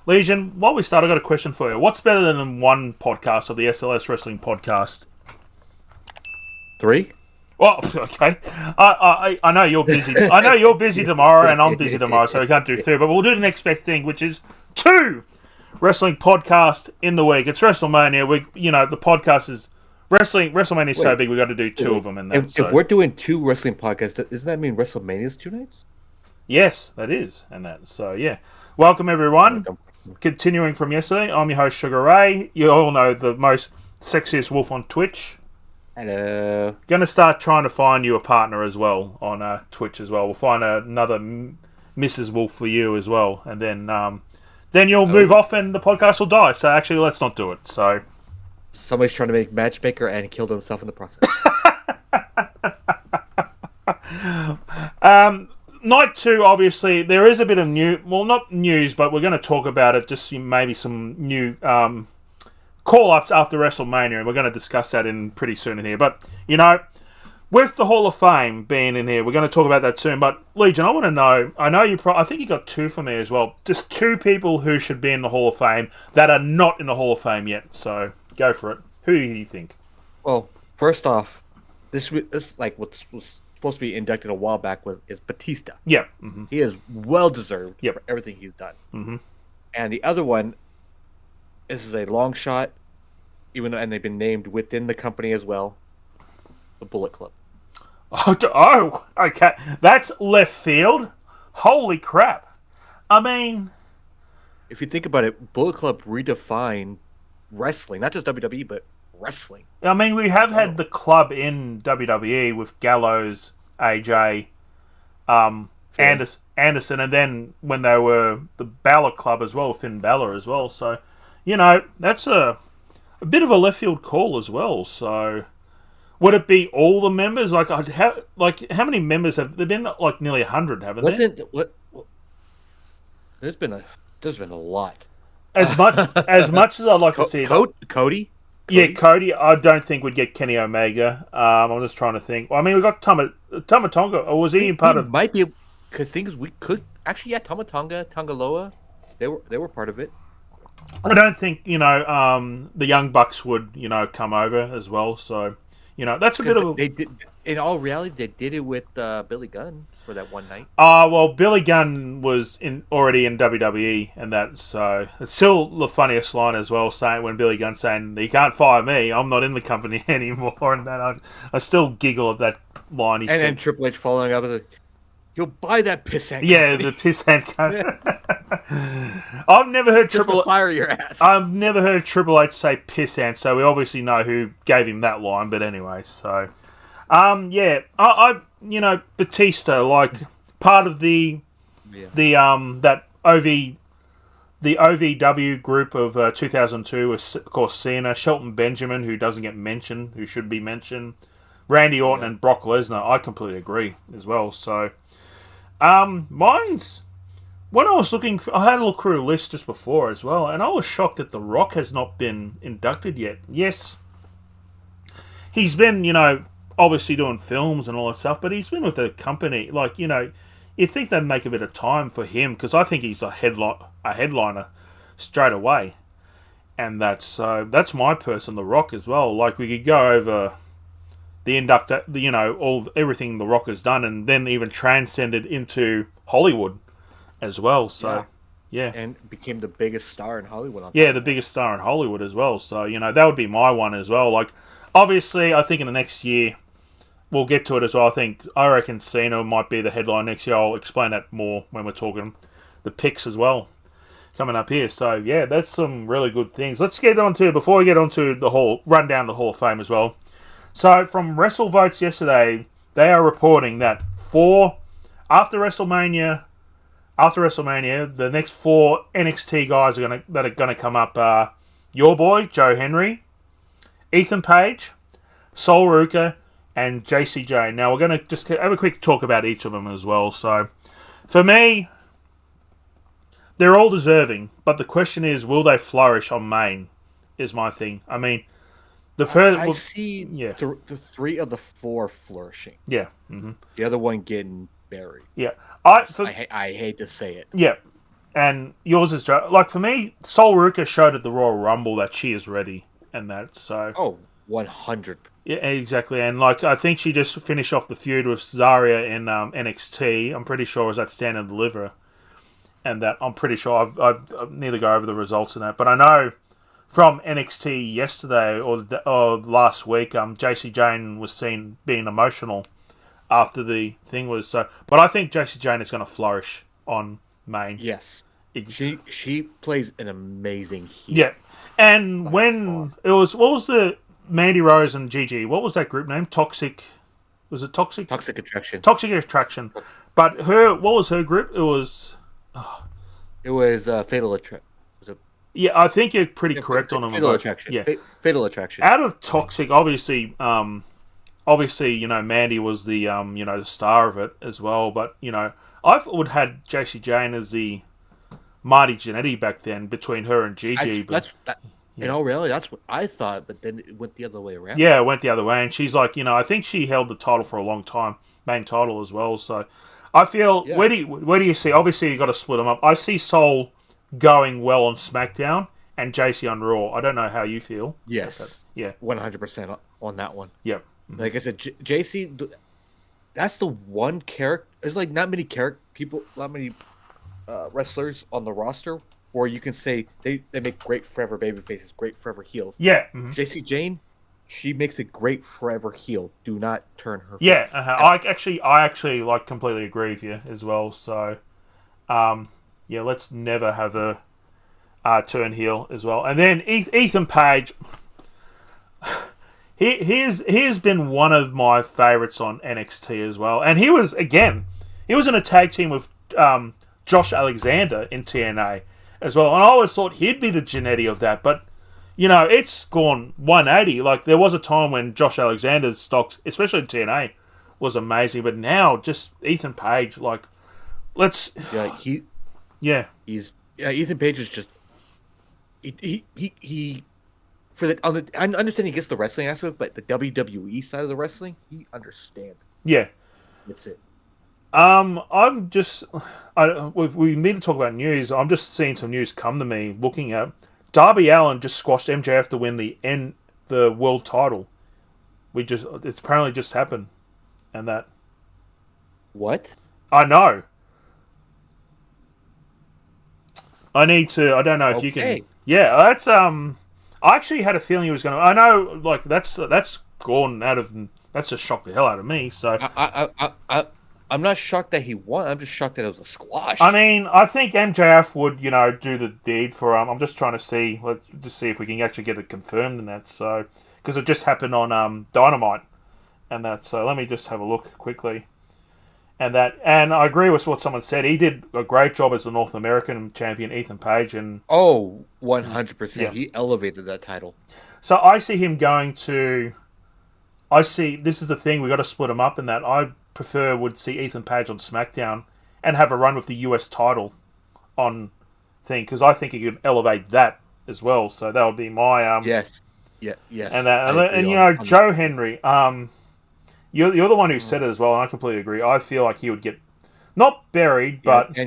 Legion, while we start, I got a question for you. What's better than one podcast of the SLS Wrestling Podcast? 3? Well, okay. I know you're busy. I know you're busy tomorrow, and I'm busy tomorrow, so we can't do 3. But we'll do the next best thing, which is 2 wrestling podcasts in the week. It's WrestleMania. The podcast is wrestling. WrestleMania is so big, we got to do 2 of them. And if we're doing 2 wrestling podcasts, doesn't that mean WrestleMania's 2 nights? Yes, that is, and that. So yeah, welcome everyone. Continuing from yesterday, I'm your host Sugar Ray. You all know the most sexiest wolf on Twitch. Hello. Going to start trying to find you a partner as well on Twitch as well. We'll find another Mrs. Wolf for you as well, and then you'll move off and the podcast will die. So actually, let's not do it. So somebody's trying to make matchmaker and killed himself in the process. Night 2, obviously, there is a bit of not news, but we're going to talk about it. Just maybe some new call-ups after WrestleMania, and we're going to discuss that in pretty soon in here. But, with the Hall of Fame being in here, we're going to talk about that soon. But, Legion, I want to know, I think you got 2 for me as well. Just 2 people who should be in the Hall of Fame that are not in the Hall of Fame yet. So, go for it. Who do you think? Well, first off, this like what was supposed to be inducted a while back is Batista. Yeah. Mm-hmm. He is well-deserved for everything he's done. Mm-hmm. And the other one, this is a long shot, and they've been named within the company as well, the Bullet Club. Oh, okay. That's left field. Holy crap. I mean, if you think about it, Bullet Club redefined wrestling, not just WWE, but wrestling. I mean, we have had the club in WWE with Gallows, AJ, Anderson, and then when they were the Balor Club as well, Finn Balor as well. So, that's a bit of a left field call as well. So, would it be all the members? Like, how many members have there been? Like nearly 100, haven't there? There's been a lot. As much as I'd like to see Cody. Yeah, Cody. I don't think we'd get Kenny Omega. I'm just trying to think. Well, I mean, we got Tama Tonga, or was he part of? Might be because things we could actually. Yeah, Tama Tonga, Tongaloa, they were part of it. I don't think the Young Bucks would come over as well. So that's a bit of. They did. In all reality, they did it with Billy Gunn for that one night. Well, Billy Gunn was already in WWE, and that, so it's still the funniest line as well. Saying when Billy Gunn saying, "You can't fire me. I'm not in the company anymore," and that I still giggle at that line. And Triple H following up with, "You'll buy that pissant." Yeah, the pissant company. I've never heard Triple fire your ass. I've never heard Triple H say pissant, so we obviously know who gave him that line. But anyway, so. I Batista, like part of that the OVW group of 2002 was of course Cena, Shelton Benjamin, who doesn't get mentioned, who should be mentioned, Randy Orton and Brock Lesnar. I completely agree as well. So, mine's when I was looking, I had a look through a list just before as well, and I was shocked that The Rock has not been inducted yet. Yes, he's been obviously doing films and all that stuff, but he's been with the company. Like, you think they'd make a bit of time for him, because I think he's a headliner straight away. And that's my person, The Rock, as well. Like, we could go over the everything The Rock has done, and then even transcended into Hollywood as well. So, yeah. And became the biggest star in Hollywood. The biggest star in Hollywood as well. So, that would be my one as well. Like, obviously, I think in the next year, we'll get to it as well. I reckon Cena might be the headline next year. I'll explain that more when we're talking the picks as well coming up here. So, yeah, that's some really good things. Let's get on to, before we get on to run down the Hall of Fame as well. So, from WrestleVotes yesterday, they are reporting that after WrestleMania, the next 4 NXT guys that are gonna come up are your boy, Joe Henry, Ethan Page, Sol Ruka, and JCJ. Now, we're going to just have a quick talk about each of them as well. So, for me, they're all deserving, but the question is, will they flourish on main, is my thing. I mean, I see the 3 of the 4 flourishing. Yeah. Mm-hmm. The other one getting buried. Yeah. I hate to say it. Yeah. And yours is like for me, Sol Ruka showed at the Royal Rumble that she is ready, and that so. Oh, 100. Yeah, exactly, and like I think she just finished off the feud with Zarya in NXT. I'm pretty sure it was at Stand and Deliver, and that I'm pretty sure I've need to go over the results of that, but I know from NXT yesterday or last week, JC Jane was seen being emotional after the thing was so. But I think JC Jane is going to flourish on main. Yes, she plays an amazing heel. Yeah, and when it was what was the Mandy Rose and Gigi? What was that group name? Toxic. Was it Toxic? Toxic Attraction. Toxic Attraction. But what was her group? It was. It was Fatal Attraction. Yeah, I think you're pretty correct on them. Fatal Attraction. Yeah, Fatal Attraction. Out of Toxic, obviously, Mandy was the the star of it as well. But I would had JC Jane as the Marty Jannetty back then between her and Gigi. In all reality, that's what I thought. But then it went the other way around. Yeah, it went the other way, and she's like, I think she held the title for a long time, main title as well. So I feel where do you see? Obviously, you got to split them up. I see Soul going well on SmackDown and JC on Raw. I don't know how you feel. Yes. Yeah. 100% on that one. Yep. Like I said, JC, that's the one character. There's like not many wrestlers on the roster where you can say they make great forever baby faces, great forever heels. Yeah. JC Jane, she makes a great forever heel. Do not turn her face. Yeah. I actually like completely agree with you as well. So, let's never have a turn heel as well. And then Ethan Page, he has been one of my favorites on NXT as well. And he was in a tag team with Josh Alexander in TNA as well. And I always thought he'd be the Jannetty of that, but it's gone 180. Like there was a time when Josh Alexander's stocks, especially in TNA, was amazing, but now just Ethan Page, like Ethan Page is just he for the I understand he gets the wrestling aspect, but the WWE side of the wrestling, he understands. Yeah, that's it. We need to talk about news. I'm just seeing some news come to me. Looking at Darby Allin just squashed MJF to win the world title. It's apparently just happened, and that. What? I know. I don't know if you can. Yeah, that's I actually had a feeling he was going to. I know, like that's gone out of. That's just shocked the hell out of me. So I'm not shocked that he won. I'm just shocked that it was a squash. I mean, I think MJF would, do the deed for I'm just trying to see. Let's just see if we can actually get it confirmed in that. So because it just happened on Dynamite, and that. So let me just have a look quickly. And I agree with what someone said. He did a great job as the North American champion, Ethan Page, and 100%. Yeah. He elevated that title. So I see him going to. This is the thing. We got to split him up, in that I would see Ethan Page on SmackDown and have a run with the US title on thing, because I think he could elevate that as well. So that would be my yes. And Joe Henry. You're the one who said it as well, and I completely agree. I feel like he would get not buried, but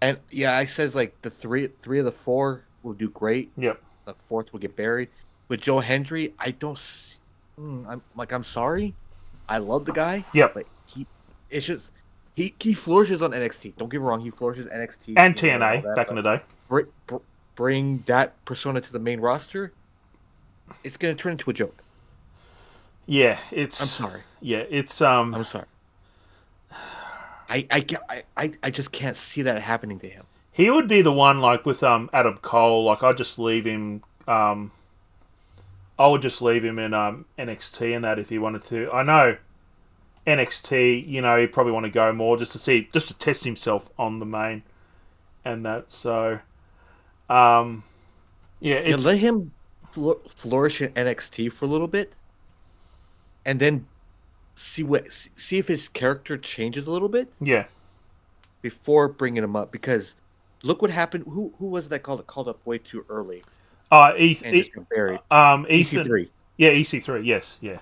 I says like the three of the four will do great. Yep. The fourth will get buried. With Joe Hendry, I don't. I'm sorry. I love the guy. Yep. But he flourishes on NXT. Don't get me wrong. He flourishes NXT and TNA back in the day. Bring that persona to the main roster. It's gonna turn into a joke. Yeah, I'm sorry. Yeah, it's I'm sorry. I just can't see that happening to him. He would be the one, like with Adam Cole. Like I'd just leave him. I would just leave him in NXT and that if he wanted to. I know NXT. He'd probably want to go more just to test himself on the main, and that. So, let him flourish in NXT for a little bit. And then see if his character changes a little bit. Yeah. Before bringing him up, because look what happened. Who was that called up way too early? Just got buried. EC3. Yeah, EC3. Yes. Yeah.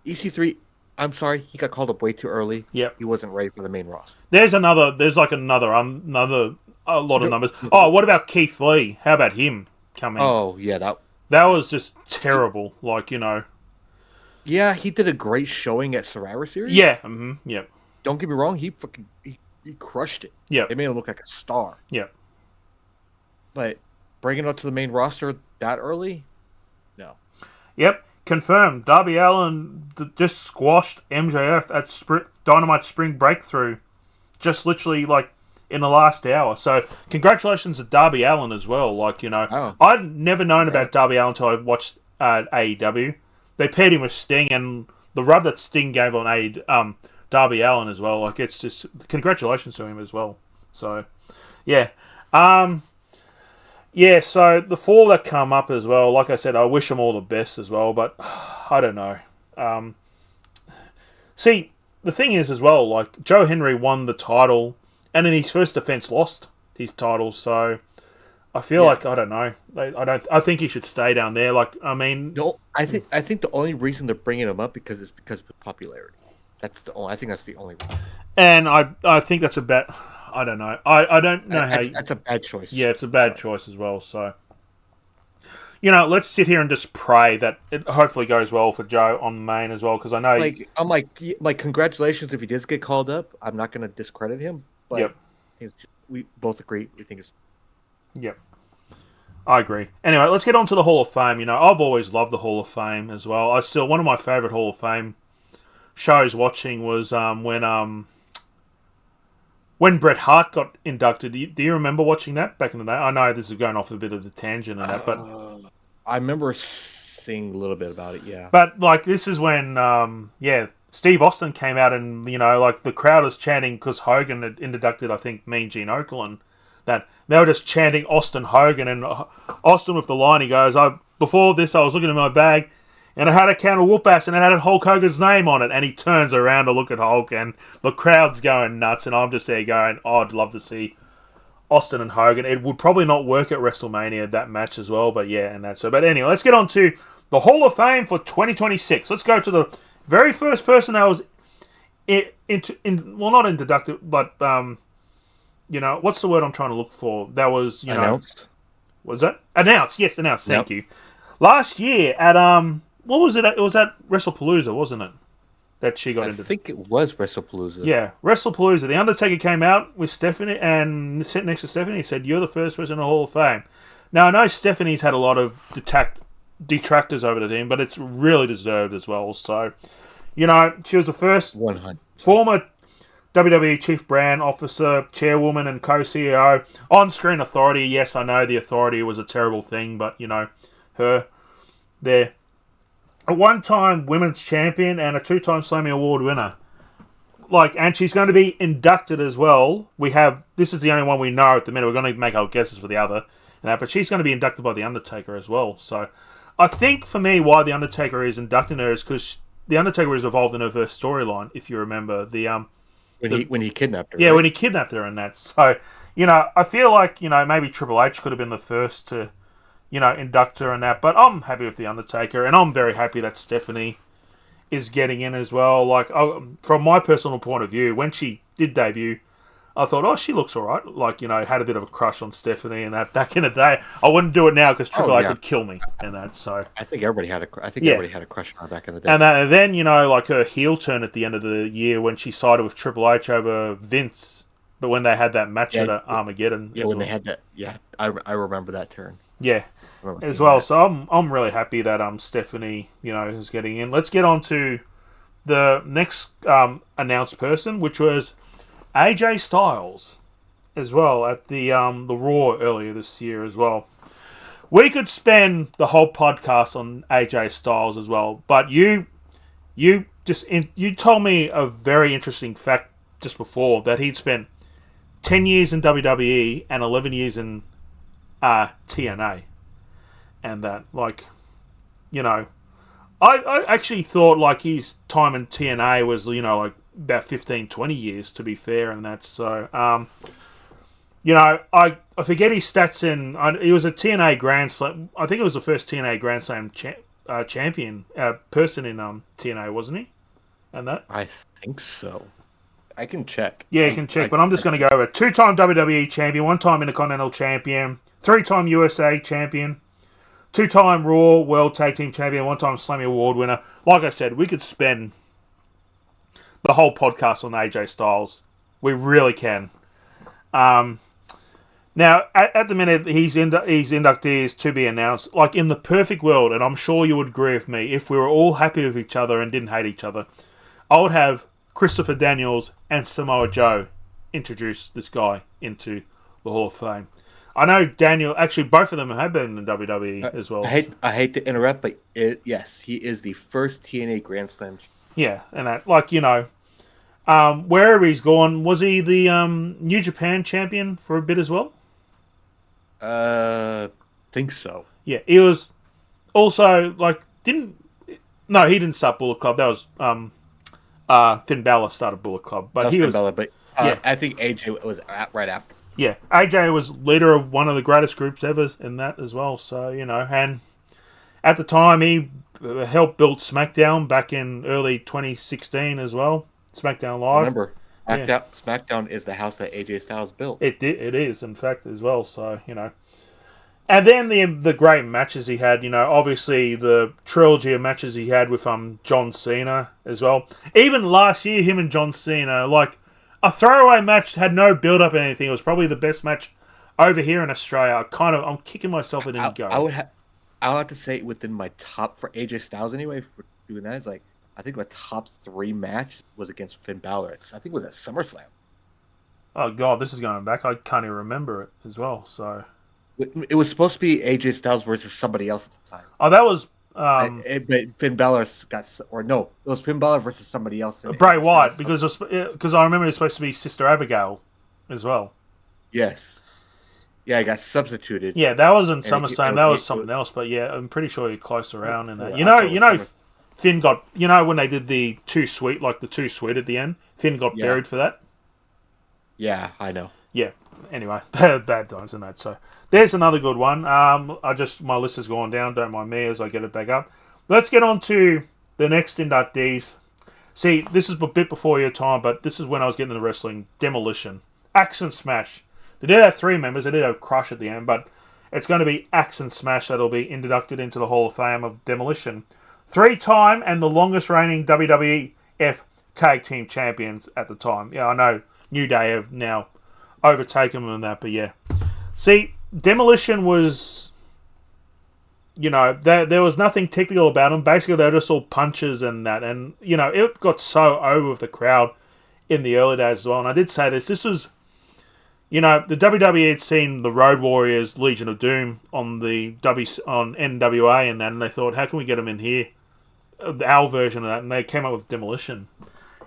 EC3. I'm sorry, he got called up way too early. Yep. He wasn't ready for the main roster. There's another. a lot of numbers. Oh, what about Keith Lee? How about him coming? Oh yeah, that was just terrible. Yeah, he did a great showing at SugarRaySugars. Yeah. Mm-hmm, yep. Don't get me wrong, he crushed it. Yeah. They made him look like a star. Yeah. But bringing it up to the main roster that early, no. Yep. Confirmed. Darby Allin just squashed MJF at Dynamite Spring Breakthrough, just literally in the last hour. So congratulations to Darby Allin as well. I'd never known about Darby Allin until I watched AEW. They paired him with Sting, and the rub that Sting gave on Darby Allin as well. It's just congratulations to him as well. So, yeah. Yeah, so the 4 that come up as well, like I said, I wish them all the best as well, but I don't know. See, the thing is as well, Joe Henry won the title, and in his first defense lost his title, so I feel I don't know. I think he should stay down there. No, I think the only reason they're bringing him up because of popularity. I think that's the only reason. And I think that's I don't know. I don't know how... That's a bad choice. Yeah, it's a bad choice as well. So, let's sit here and just pray that it hopefully goes well for Joe on the main as well, because I know... I'm congratulations if he does get called up. I'm not going to discredit him, but we both agree. We think it's... Yep. I agree. Anyway, let's get on to the Hall of Fame. I've always loved the Hall of Fame as well. One of my favourite Hall of Fame shows watching was when Bret Hart got inducted. Do you remember watching that back in the day? I know this is going off a bit of the tangent and that, but I remember seeing a little bit about it. Yeah, but this is when Steve Austin came out and the crowd was chanting because Hogan had inducted, I think, Mean Gene Okerlund, that they were just chanting Austin Hogan, and Austin with the line, he goes, before this I was looking in my bag and I had a can of whoop-ass and it had Hulk Hogan's name on it, and he turns around to look at Hulk and the crowd's going nuts, and I'm just there going, I'd love to see Austin and Hogan. It would probably not work at WrestleMania, that match as well, but yeah, and that's so. But anyway, let's get on to the Hall of Fame for 2026. Let's go to the very first person that was not inducted, but what's the word I'm trying to look for? That was announced. Was that announced? Yes, announced. Thank you. Last year at what was it? It was at WrestlePalooza, wasn't it? That she got into. I think it was WrestlePalooza. Yeah, WrestlePalooza. The Undertaker came out with Stephanie and sat next to Stephanie. He said, "You're the first person in the Hall of Fame." Now I know Stephanie's had a lot of detractors over the team, but it's really deserved as well. So, she was the first 100 former WWE Chief Brand Officer, Chairwoman, and Co-CEO. On-screen authority. Yes, I know the authority was a terrible thing, but her there. A one-time women's champion and a two-time Slammy Award winner. And she's going to be inducted as well. This is the only one we know at the minute. We're going to make our guesses for the other. But she's going to be inducted by The Undertaker as well. So, I think for me, why The Undertaker is inducting her is because The Undertaker is involved in her first storyline, if you remember. When he kidnapped her. Yeah, right? when he kidnapped her and that. So, I feel like, maybe Triple H could have been the first to induct her and that. But I'm happy with The Undertaker, and I'm very happy that Stephanie is getting in as well. From my personal point of view, when she did debut, I thought, she looks all right. Had a bit of a crush on Stephanie and that back in the day. I wouldn't do it now because Triple H would kill me and that. So I think everybody had a crush on her back in the day. And then her heel turn at the end of the year when she sided with Triple H over Vince. But when they had that match at Armageddon, when they had that, I remember that turn. Yeah, as well. That. So I'm really happy that Stephanie is getting in. Let's get on to the next announced person, which was AJ Styles, as well at the Raw earlier this year as well. We could spend the whole podcast on AJ Styles as well, but you told me a very interesting fact just before that he'd spent 10 years in WWE and 11 years in TNA, and that I actually thought his time in TNA was about 15, 20 years to be fair, and that's so I forget his stats he was a TNA Grand Slam. I think it was the first TNA Grand Slam champion person in TNA, wasn't he? And that I think so. I can check. Yeah, you can check, but I'm just going to go with 2-time WWE champion, 1-time Intercontinental champion, 3-time USA champion, 2-time Raw World Tag Team champion, 1-time Slammy Award winner. Like I said, we could spend the whole podcast on AJ Styles. We really can. Now, at the minute, his inductee is to be announced. Like, in the perfect world, and I'm sure you would agree with me, if we were all happy with each other and didn't hate each other, I would have Christopher Daniels and Samoa Joe introduce this guy into the Hall of Fame. I know Daniel, actually, both of them have been in WWE as well. I hate to interrupt, but yes, he is the first TNA Grand Slam. Yeah, and that, like, you know, wherever he's gone, was he the New Japan champion for a bit as well? Think so. Yeah, he was also like he didn't start Bullet Club. That was Finn Balor started Bullet Club, but he was Balor, but yeah. I think AJ was right after. Yeah, AJ was leader of one of the greatest groups ever in that as well. So, you know, and at the time he helped build SmackDown back in early 2016 as well. SmackDown Live. Remember, SmackDown is the house that AJ Styles built. It is, in fact, as well. So, you know. And then the great matches he had, you know, obviously the trilogy of matches he had with John Cena as well. Even last year, him and John Cena, like, a throwaway match had no build-up or anything. It was probably the best match over here in Australia. I'm kicking myself it didn't go. I would have to say within my top, for AJ Styles anyway, for doing that, is like, I think my top 3 match was against Finn Balor. I think it was at SummerSlam. Oh, God, this is going back. I can't even remember it as well. So it was supposed to be AJ Styles versus somebody else at the time. Oh, that was... but Finn Balor it was Finn Balor versus somebody else. Bray Wyatt, because I remember it was supposed to be Sister Abigail as well. Yes. Yeah, I got substituted. Yeah, that wasn't SummerSlam. That was something else. But yeah, I'm pretty sure you're close around in that. You know, Finn got, you know, when they did the too sweet at the end, Finn got buried for that. Yeah, I know. Yeah. Anyway, bad times and that. So there's another good one. My list has gone down. Don't mind me as I get it back up. Let's get on to the next inductees. See, this is a bit before your time, but this is when I was getting into wrestling. Demolition, Axe and Smash. They did have 3 members. They did have Crush at the end, but it's going to be Axe and Smash that'll be inducted into the Hall of Fame of Demolition. 3-time and the longest reigning WWF Tag Team Champions at the time. Yeah, I know New Day have now overtaken them in that, but yeah. See, Demolition was, you know, there was nothing technical about them. Basically, they were just all punches and that. And, you know, it got so over with the crowd in the early days as well. And I did say this was, you know, the WWE had seen the Road Warriors, Legion of Doom on on NWA and that, and they thought, how can we get them in here? Our version of that, and they came up with Demolition.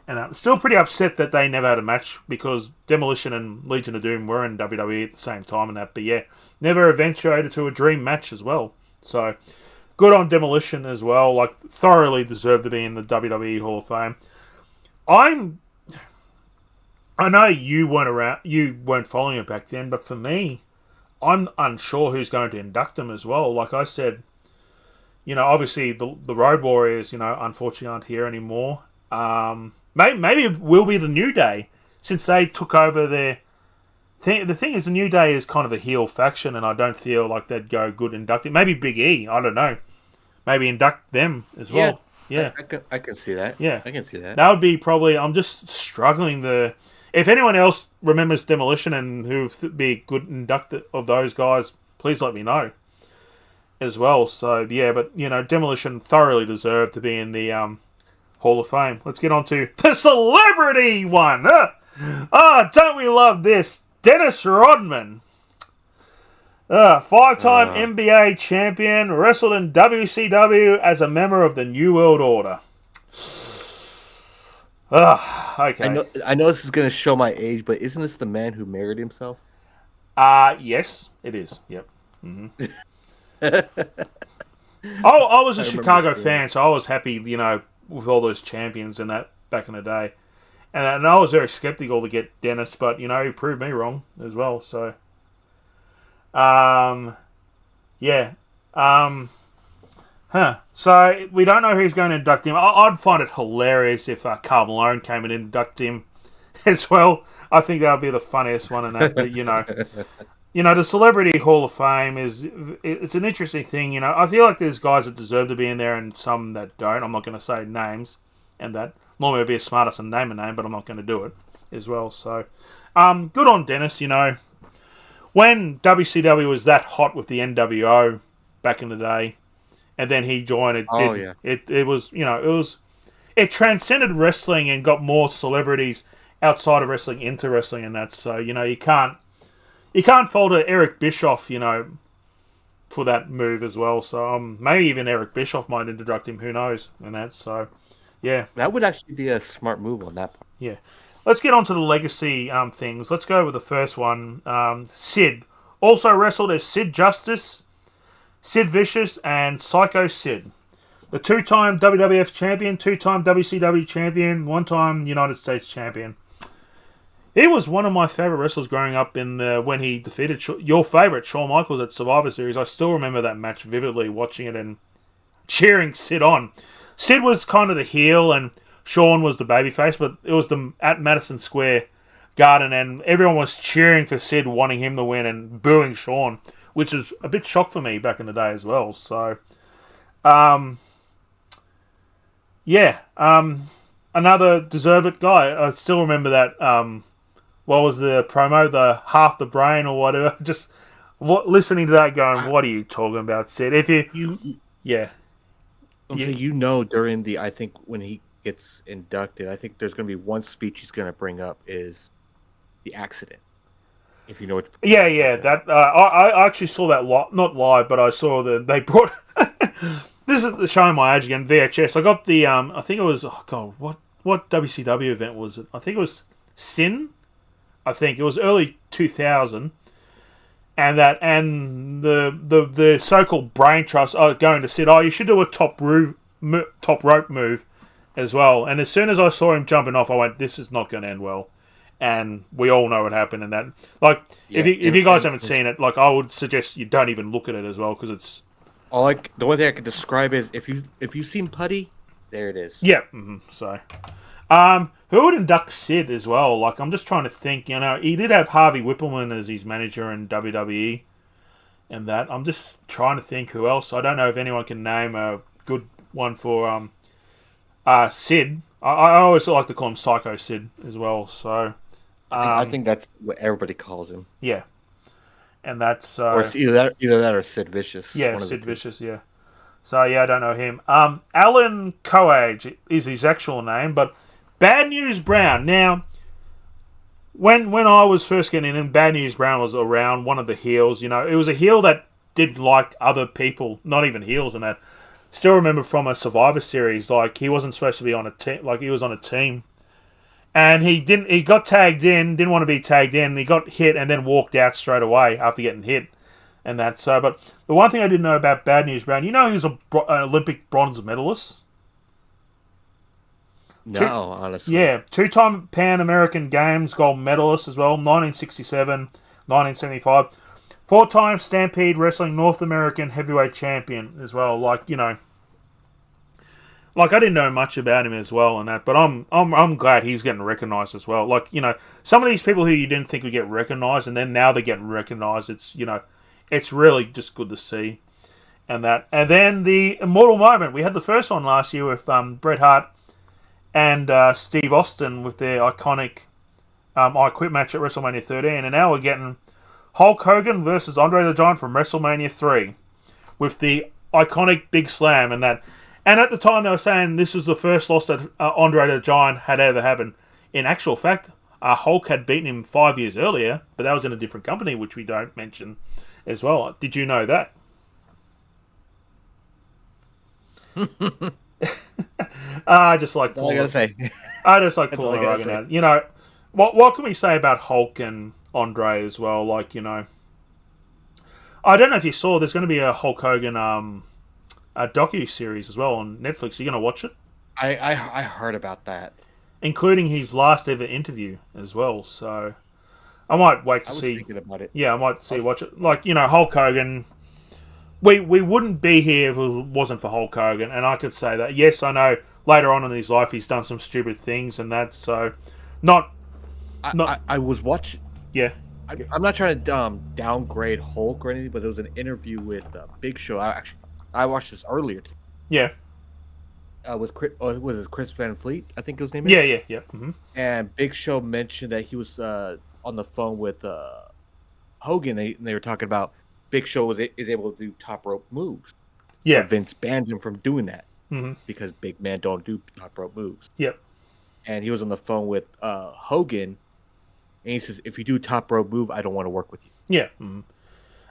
And I'm still pretty upset that they never had a match, because Demolition and Legion of Doom were in WWE at the same time and that. But yeah, never eventuated to a dream match as well. So good on Demolition as well. Like, thoroughly deserved to be in the WWE Hall of Fame. I know you weren't following it back then, but for me, I'm unsure who's going to induct him as well. Like I said, you know, obviously the Road Warriors, you know, unfortunately aren't here anymore. Maybe it will be the New Day, since they took over their thing. The thing is, the New Day is kind of a heel faction, and I don't feel like they'd go good inducting. Maybe Big E, I don't know. Maybe induct them as well. Yeah. I can see that. Yeah. I can see that. That would be probably... I'm just struggling If anyone else remembers Demolition and who would be a good inductor of those guys, please let me know as well. So, yeah, but, you know, Demolition thoroughly deserved to be in the Hall of Fame. Let's get on to the celebrity one. Don't we love this? Dennis Rodman. 5-time NBA champion, wrestled in WCW as a member of the New World Order. Okay. I know this is going to show my age, but isn't this the man who married himself? Yes, it is. Yep. Mm-hmm. I was a Chicago fan, so I was happy, you know, with all those champions and that back in the day. And I was very skeptical to get Dennis, but, you know, he proved me wrong as well. So, yeah. So, we don't know who's going to induct him. I'd find it hilarious if Karl Malone came and inducted him as well. I think that would be the funniest one in that. But the Celebrity Hall of Fame it's an interesting thing. I feel like there's guys that deserve to be in there and some that don't. I'm not going to say names, and that normally it'd be a smartest and name a name, but I'm not going to do it as well. So, good on Dennis. When WCW was that hot with the NWO back in the day, and then he joined it. It transcended wrestling and got more celebrities outside of wrestling into wrestling, and that. So you can't fault Eric Bischoff, for that move as well. So maybe even Eric Bischoff might introduce him. Who knows? And that. So yeah, that would actually be a smart move on that part. Yeah. Let's get on to the legacy things. Let's go with the first one. Sid also wrestled as Sid Justice, Sid Vicious, and Psycho Sid. The two-time WWF champion, two-time WCW champion, one-time United States champion. He was one of my favourite wrestlers growing up when he defeated your favourite, Shawn Michaels, at Survivor Series. I still remember that match vividly, watching it and cheering Sid on. Sid was kind of the heel and Shawn was the babyface, but it was at Madison Square Garden, and everyone was cheering for Sid, wanting him to win, and booing Shawn, which was a bit shock for me back in the day as well. So, another deserved guy. I still remember that. What was the promo? The half the brain or whatever. Just listening to that, going, "What are you talking about, Sid?" If during I think when he gets inducted, I think there's going to be one speech he's going to bring up is the accident. If you know what. Yeah. That I actually saw that not live, but I saw that they brought. This is showing my age again. VHS. I got the I think it was what WCW event was it? I think it was Sin. I think it was early 2000, and the so-called brain trust going to Sid. You should do a top rope move as well. And as soon as I saw him jumping off, I went, "This is not going to end well." And we all know what happened in that. If you guys haven't seen it, I would suggest you don't even look at it as well, because it's the only thing I can describe is if you've seen Putty, there it is. Yeah. Mm-hmm. So, who would induct Sid as well? I'm just trying to think. He did have Harvey Whippleman as his manager in WWE, and that. I'm just trying to think who else. I don't know if anyone can name a good one for Sid. I always like to call him Psycho Sid as well. So, I think that's what everybody calls him. Yeah, and that's or it's either that or Sid Vicious. Yeah, Sid Vicious. Yeah. So yeah, I don't know him. Alan Coage is his actual name, but Bad News Brown. Now, when I was first getting in, Bad News Brown was around, one of the heels. It was a heel that didn't like other people, not even heels, and that. Still remember from a Survivor Series, he wasn't supposed to be on a team, he was on a team. And he got tagged in, didn't want to be tagged in, he got hit and then walked out straight away after getting hit. And that, but the one thing I didn't know about Bad News Brown, he was an Olympic bronze medalist? No, honestly. Yeah, two-time Pan American Games gold medalist as well, 1967, 1975. Four-time Stampede Wrestling North American Heavyweight Champion as well. I didn't know much about him as well and that, but I'm glad he's getting recognised as well. Some of these people who you didn't think would get recognised, and then now they're getting recognised. It's it's really just good to see, and that. And then the Immortal Moment. We had the first one last year with Bret Hart and Steve Austin with their iconic I Quit match at WrestleMania 13, and now we're getting Hulk Hogan versus Andre the Giant from WrestleMania 3 with the iconic Big Slam and that. And at the time they were saying this was the first loss that Andre the Giant had ever happened. In actual fact, Hulk had beaten him 5 years earlier, but that was in a different company, which we don't mention as well. Did you know that? I just like all I gotta say. I just like pulling Hogan out. What can we say about Hulk and Andre as well? I don't know if you saw, there's going to be a Hulk Hogan a docu-series as well on Netflix. Are you going to watch it? I heard about that. Including his last ever interview as well. So I might wait to see. I was thinking about it. Yeah, I might watch it. Hulk Hogan. We wouldn't be here if it wasn't for Hulk Hogan. And I could say that. Yes, I know later on in his life he's done some stupid things and that. So not Not I was watching. yeah. I'm not trying to downgrade Hulk or anything, but there was an interview with Big Show. I watched this earlier. Yeah. With Chris Van Fleet, I think his name Yeah, is. yeah, yeah. Mm-hmm. And Big Show mentioned that he was on the phone with Hogan. And they were talking about Big Show is able to do top rope moves. Yeah. But Vince banned him from doing that Mm-hmm. because big men don't do top rope moves. Yep. And he was on the phone with Hogan, and he says, "If you do top rope move, I don't want to work with you." Yeah. Mm-hmm.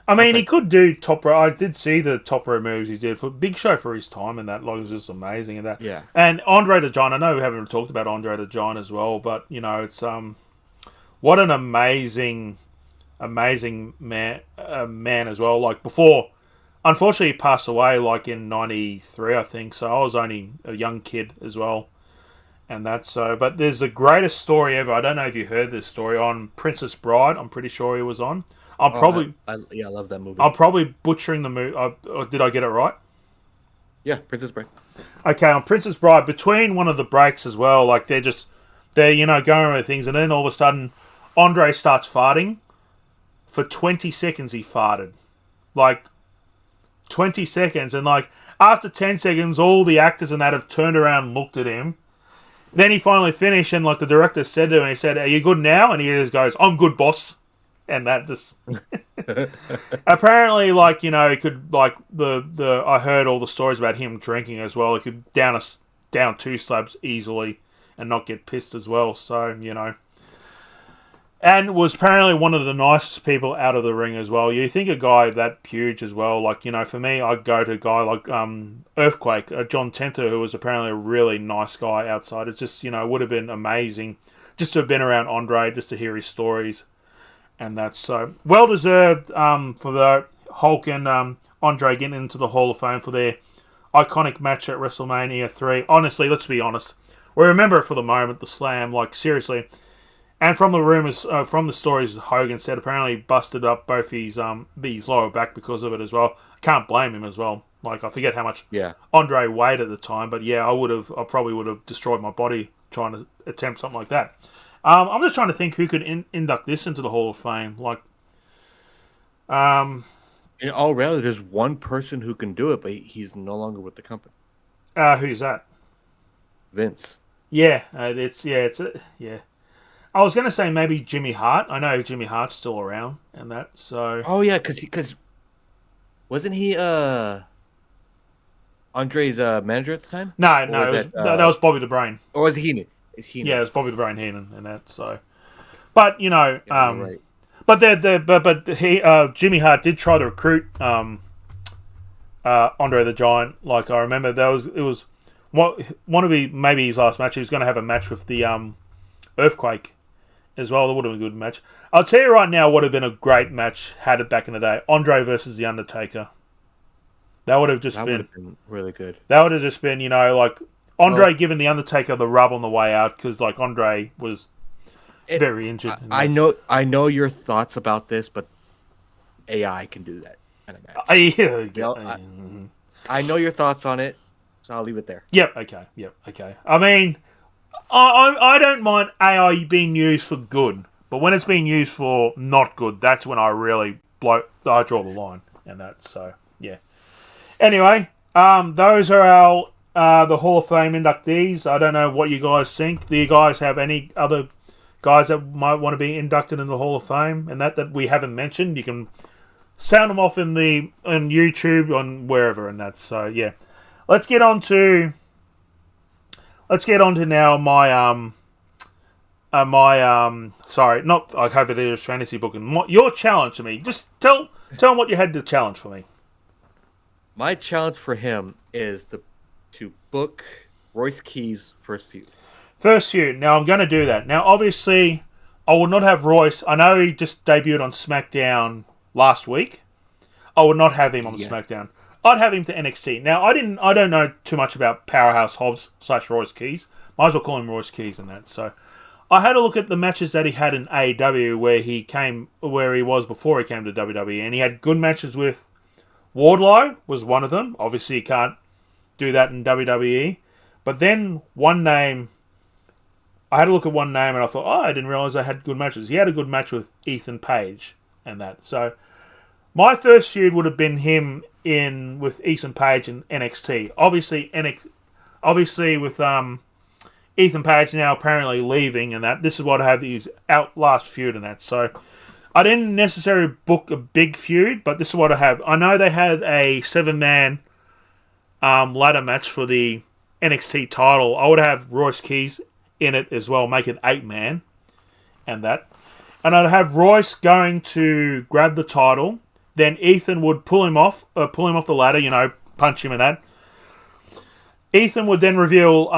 I mean, he could do top row. I did see the top row moves he did for Big Show for his time, and that was just amazing. And that, Yeah. And Andre the Giant. I know we haven't talked about Andre the Giant as well, but you know, it's what an amazing man as well. Like before, unfortunately, he passed away like in '93, I think. So I was only a young kid as well, and that's so. But there's the greatest story ever. I don't know if you heard this story on Princess Bride. I'm pretty sure he was on. I love that movie. I'm probably butchering the movie. Did I get it right? Yeah, Princess Bride. Okay, on Princess Bride, between one of the breaks as well, like they're going over things, and then all of a sudden, Andre starts farting. For 20 seconds, he farted, like 20 seconds, and like after 10 seconds, all the actors and that have turned around and looked at him. Then he finally finished, and like the director said to him, he said, "Are you good now?" And he just goes, "I'm good, boss." And that just apparently, like, you know, he could like the I heard all the stories about him drinking as well. He could down 2 slabs easily and not get pissed as well. So you know, and was apparently one of the nicest people out of the ring as well. You think a guy that huge as well, like, you know, for me, I'd go to a guy like Earthquake, John Tenter, who was apparently a really nice guy outside. It's just, you know, it would have been amazing just to have been around Andre, just to hear his stories. And that's so well deserved for the Hulk and Andre getting into the Hall of Fame for their iconic match at WrestleMania 3. Honestly, let's be honest. We remember it for the moment, the slam, like seriously. And from the rumors, from the stories, Hogan said apparently busted up both his lower back because of it as well. Can't blame him as well. Like I forget how much Andre weighed at the time, but yeah, I probably would have destroyed my body trying to attempt something like that. I'm just trying to think who could induct this into the Hall of Fame. Like, in all reality, there's one person who can do it, but he's no longer with the company. Who's that? Vince. Yeah, yeah. I was going to say maybe Jimmy Hart. I know Jimmy Hart's still around and that. So. Oh yeah, because wasn't he Andre's manager at the time? No, that was Bobby the Brain. Or was he? Yeah, it was Bobby the Brain Heenan and that. So, but you know, right. but Jimmy Hart did try to recruit Andre the Giant. Like I remember, it was one of maybe his last match. He was going to have a match with the Earthquake as well. It would have been a good match. I'll tell you right now, would have been a great match had it back in the day. Andre versus the Undertaker. That would have been really good. That would have just been, you know, like. Andre giving the Undertaker the rub on the way out because, like, Andre was very injured. I know your thoughts about this, but AI can do that kind of match. I know your thoughts on it, so I'll leave it there. Yep. Okay. I mean, I don't mind AI being used for good, but when it's being used for not good, that's when I really draw the line, and that. So yeah. Anyway, those are our. The Hall of Fame inductees. I don't know what you guys think. Do you guys have any other guys that might want to be inducted in the Hall of Fame and that we haven't mentioned? You can sound them off on YouTube, on wherever, and that. So yeah, let's get on to now sorry, not I hope it is fantasy booking. Your challenge to me. Just tell him what you had to challenge for me. My challenge for him is to book Royce Key's first feud. Now, I'm going to do that. Now, obviously, I will not have Royce. I know he just debuted on SmackDown last week. I would not have him on SmackDown. I'd have him to NXT. Now, I don't know too much about Powerhouse Hobbs / Royce Keys. Might as well call him Royce Keys and that. So, I had a look at the matches that he had in AEW where he was before he came to WWE, and he had good matches with Wardlow was one of them. Obviously, you can't do that in WWE. But then one name I had a look at one name and I thought, I didn't realize they had good matches. He had a good match with Ethan Page and that. So my first feud would have been him in with Ethan Page in NXT. Obviously with Ethan Page now apparently leaving and that. This is what I have his last feud and that. So I didn't necessarily book a big feud, but this is what I have. I know they had a 7-man ladder match for the NXT title. I would have Royce Keys in it as well, make it 8-man and that. And I'd have Royce going to grab the title. Then Ethan would pull him off the ladder, punch him and that. Ethan would then reveal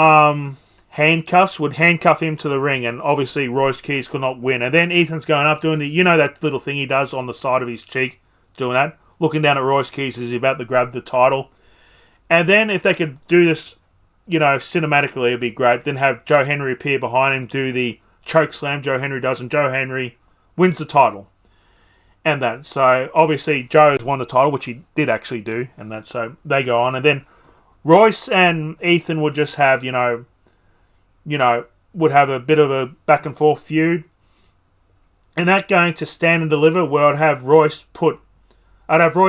handcuffs, would handcuff him to the ring, and obviously Royce Keys could not win. And then Ethan's going up doing that little thing he does on the side of his cheek, doing that, looking down at Royce Keys as he's about to grab the title. And then if they could do this, cinematically, it'd be great. Then have Joe Henry appear behind him, do the choke slam Joe Henry does, and Joe Henry wins the title. And that. So obviously Joe's won the title, which he did actually do, and that. So they go on, and then Royce and Ethan would just have, would have a bit of a back and forth feud. And that going to Stand and Deliver, where I'd have Royce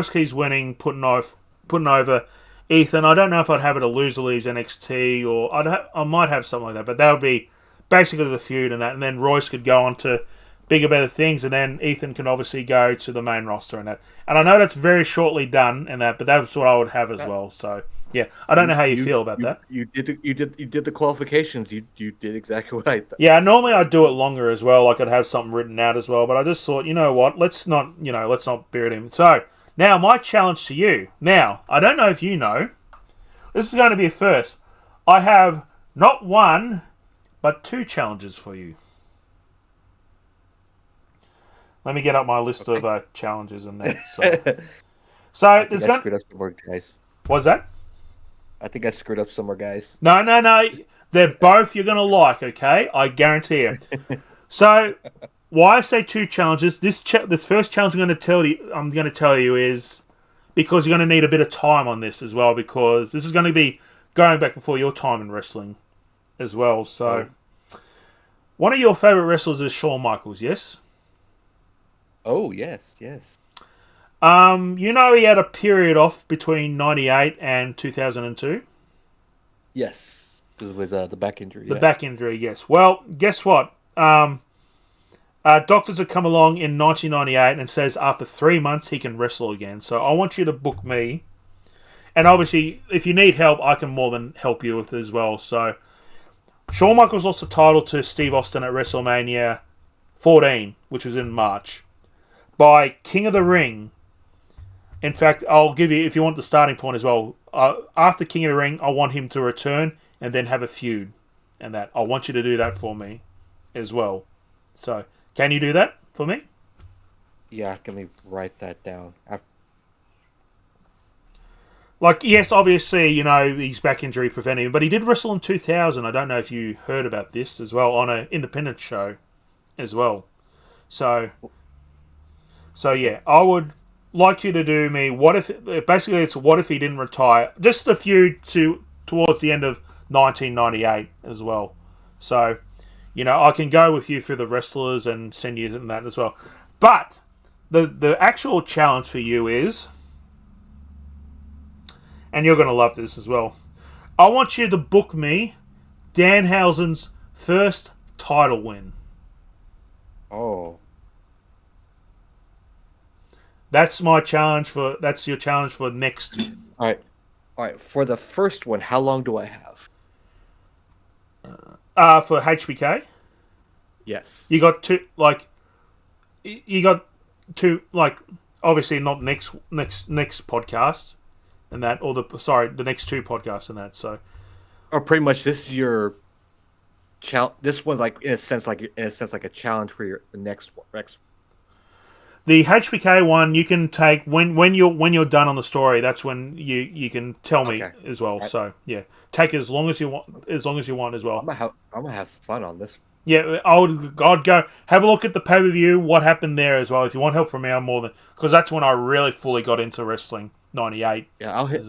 Keys winning, putting over Ethan. I don't know if I'd have it a loser leaves NXT, or I might have something like that, but that would be basically the feud and that. And then Royce could go on to bigger, better things, and then Ethan can obviously go to the main roster and that. And I know that's very shortly done and that, but that's what I would have as well. So yeah, I don't know how you feel about that. You did the qualifications. You did exactly what I thought. Yeah, normally I'd do it longer as well. Like I'd have something written out as well, but I just thought, you know what? Let's not beard him. So now my challenge to you. Now I don't know if you know. This is going to be a first. I have not one, but 2 challenges for you. Let me get up my list of challenges and that. So there's I screwed up some more guys. What's that? I think I screwed up some more guys. No. They're both you're going to like, okay? I guarantee it. So why I say 2 challenges, this first challenge I'm going to tell you is because you're going to need a bit of time on this as well, because this is going to be going back before your time in wrestling as well. So one of your favorite wrestlers is Shawn Michaels, yes? Oh, yes. He had a period off between 98 and 2002? Yes. This was the back injury. The back injury, yes. Well, guess what? Doctors have come along in 1998 and says after 3 months he can wrestle again. So I want you to book me. And obviously, if you need help, I can more than help you with it as well. So Shawn Michaels lost the title to Steve Austin at WrestleMania 14, which was in March, by King of the Ring. In fact, I'll give you, if you want the starting point as well, after King of the Ring, I want him to return and then have a feud. And that, I want you to do that for me as well. So, can you do that for me? Yeah, let me write that down. Yes, obviously, his back injury prevented him, but he did wrestle in 2000. I don't know if you heard about this as well, on an independent show as well. So yeah, I would like you to do me. What if he didn't retire? Just a feud towards the end of 1998 as well. So, I can go with you through the wrestlers and send you that as well. But the actual challenge for you is, and you're going to love this as well, I want you to book me Danhausen's first title win. Oh. That's my challenge that's your challenge for next. All right. For the first one, how long do I have? For HBK? Yes. You got two, obviously not next podcast and that, or the next 2 podcasts and that, so. Or pretty much this is your this one's in a sense like a challenge for your next one. The HBK one you can take when you're done on the story. That's when you can tell me as well. Right. So yeah, take it as long as you want as well. I'm gonna have fun on this. Yeah, I'd go have a look at the pay-per-view. What happened there as well? If you want help from me, I'm more than, because that's when I really fully got into wrestling. 98. Yeah, I'll hit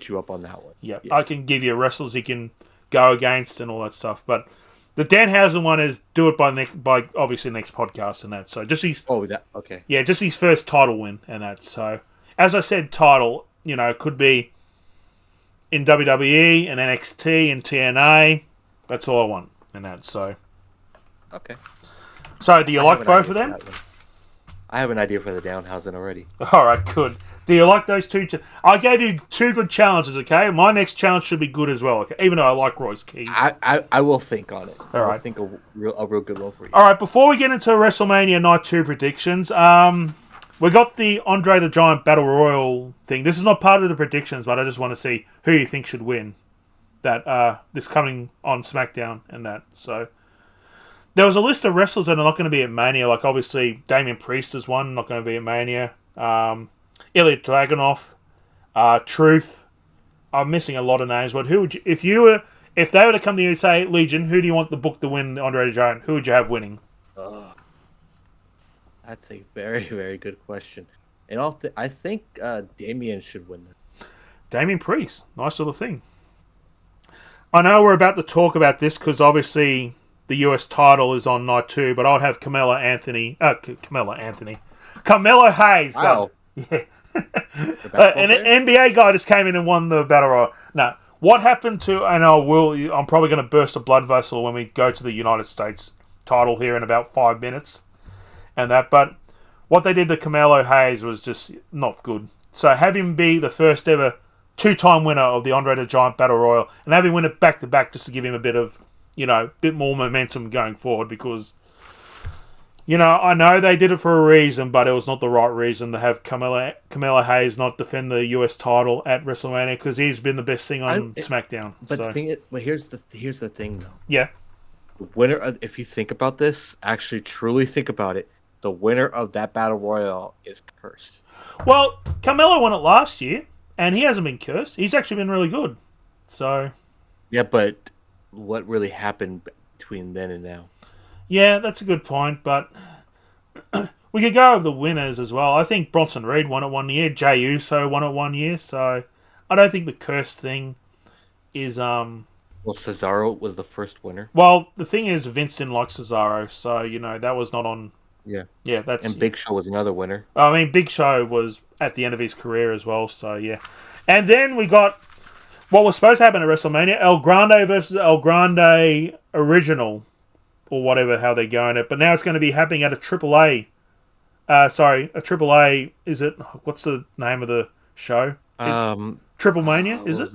you up on that one. Yeah, I can give you wrestlers you can go against and all that stuff. But The Danhausen one is do it by obviously next podcast and that. So just his okay. Yeah, just his first title win and that. So as I said, title, could be in WWE and NXT and TNA. That's all I want and that. So okay. So do you like both of them? I have an idea for the Danhausen already. All right, good. Do you like those two? I gave you two good challenges, okay? My next challenge should be good as well, okay? Even though I like Royce Keys. I will think on it. All right. I think a real good one for you. All right, before we get into WrestleMania Night 2 predictions, we got the Andre the Giant Battle Royal thing. This is not part of the predictions, but I just want to see who you think should win that this coming on SmackDown and that. So there was a list of wrestlers that are not going to be at Mania, like obviously Damian Priest is one, not going to be at Mania. Ilya Dragunov, Truth. I'm missing a lot of names, but who would you, if they were to come to you and say, Legion, who do you want the book to win Andre the Giant? Who would you have winning? That's a very, very good question. And I think Damian should win this. Damian Priest, nice little thing. I know we're about to talk about this because obviously the US title is on night 2, but I'd have Carmelo Hayes. Wow. Yeah. An NBA guy just came in and won the Battle Royal. No. What happened to... And I'm probably going to burst a blood vessel when we go to the United States title here in about 5 minutes. And that. But what they did to Carmelo Hayes was just not good. So have him be the first ever 2-time winner of the Andre the Giant Battle Royal. And have him win it back-to-back just to give him a bit of... bit more momentum going forward because... I know they did it for a reason, but it was not the right reason to have Carmelo Hayes not defend the US title at WrestleMania because he's been the best thing on SmackDown. But the thing is, here's the thing though. Yeah. The winner, if you think about this, actually truly think about it, the winner of that Battle Royal is cursed. Well, Carmelo won it last year, and he hasn't been cursed. He's actually been really good. So. Yeah, but what really happened between then and now? Yeah, that's a good point, but we could go over the winners as well. I think Bronson Reed won it 1 year. Jey Uso won it 1 year, so I don't think the curse thing is... Well, Cesaro was the first winner. Well, the thing is, Vince didn't like Cesaro, so, that was not on... Yeah. Yeah, that's... And Big Show was another winner. I mean, Big Show was at the end of his career as well, so yeah. And then we got what was supposed to happen at WrestleMania, El Grande versus El Grande Original. Or whatever, how they're going it. But now it's going to be happening at a AAA. A AAA, is it? What's the name of the show? Triple Mania, is it?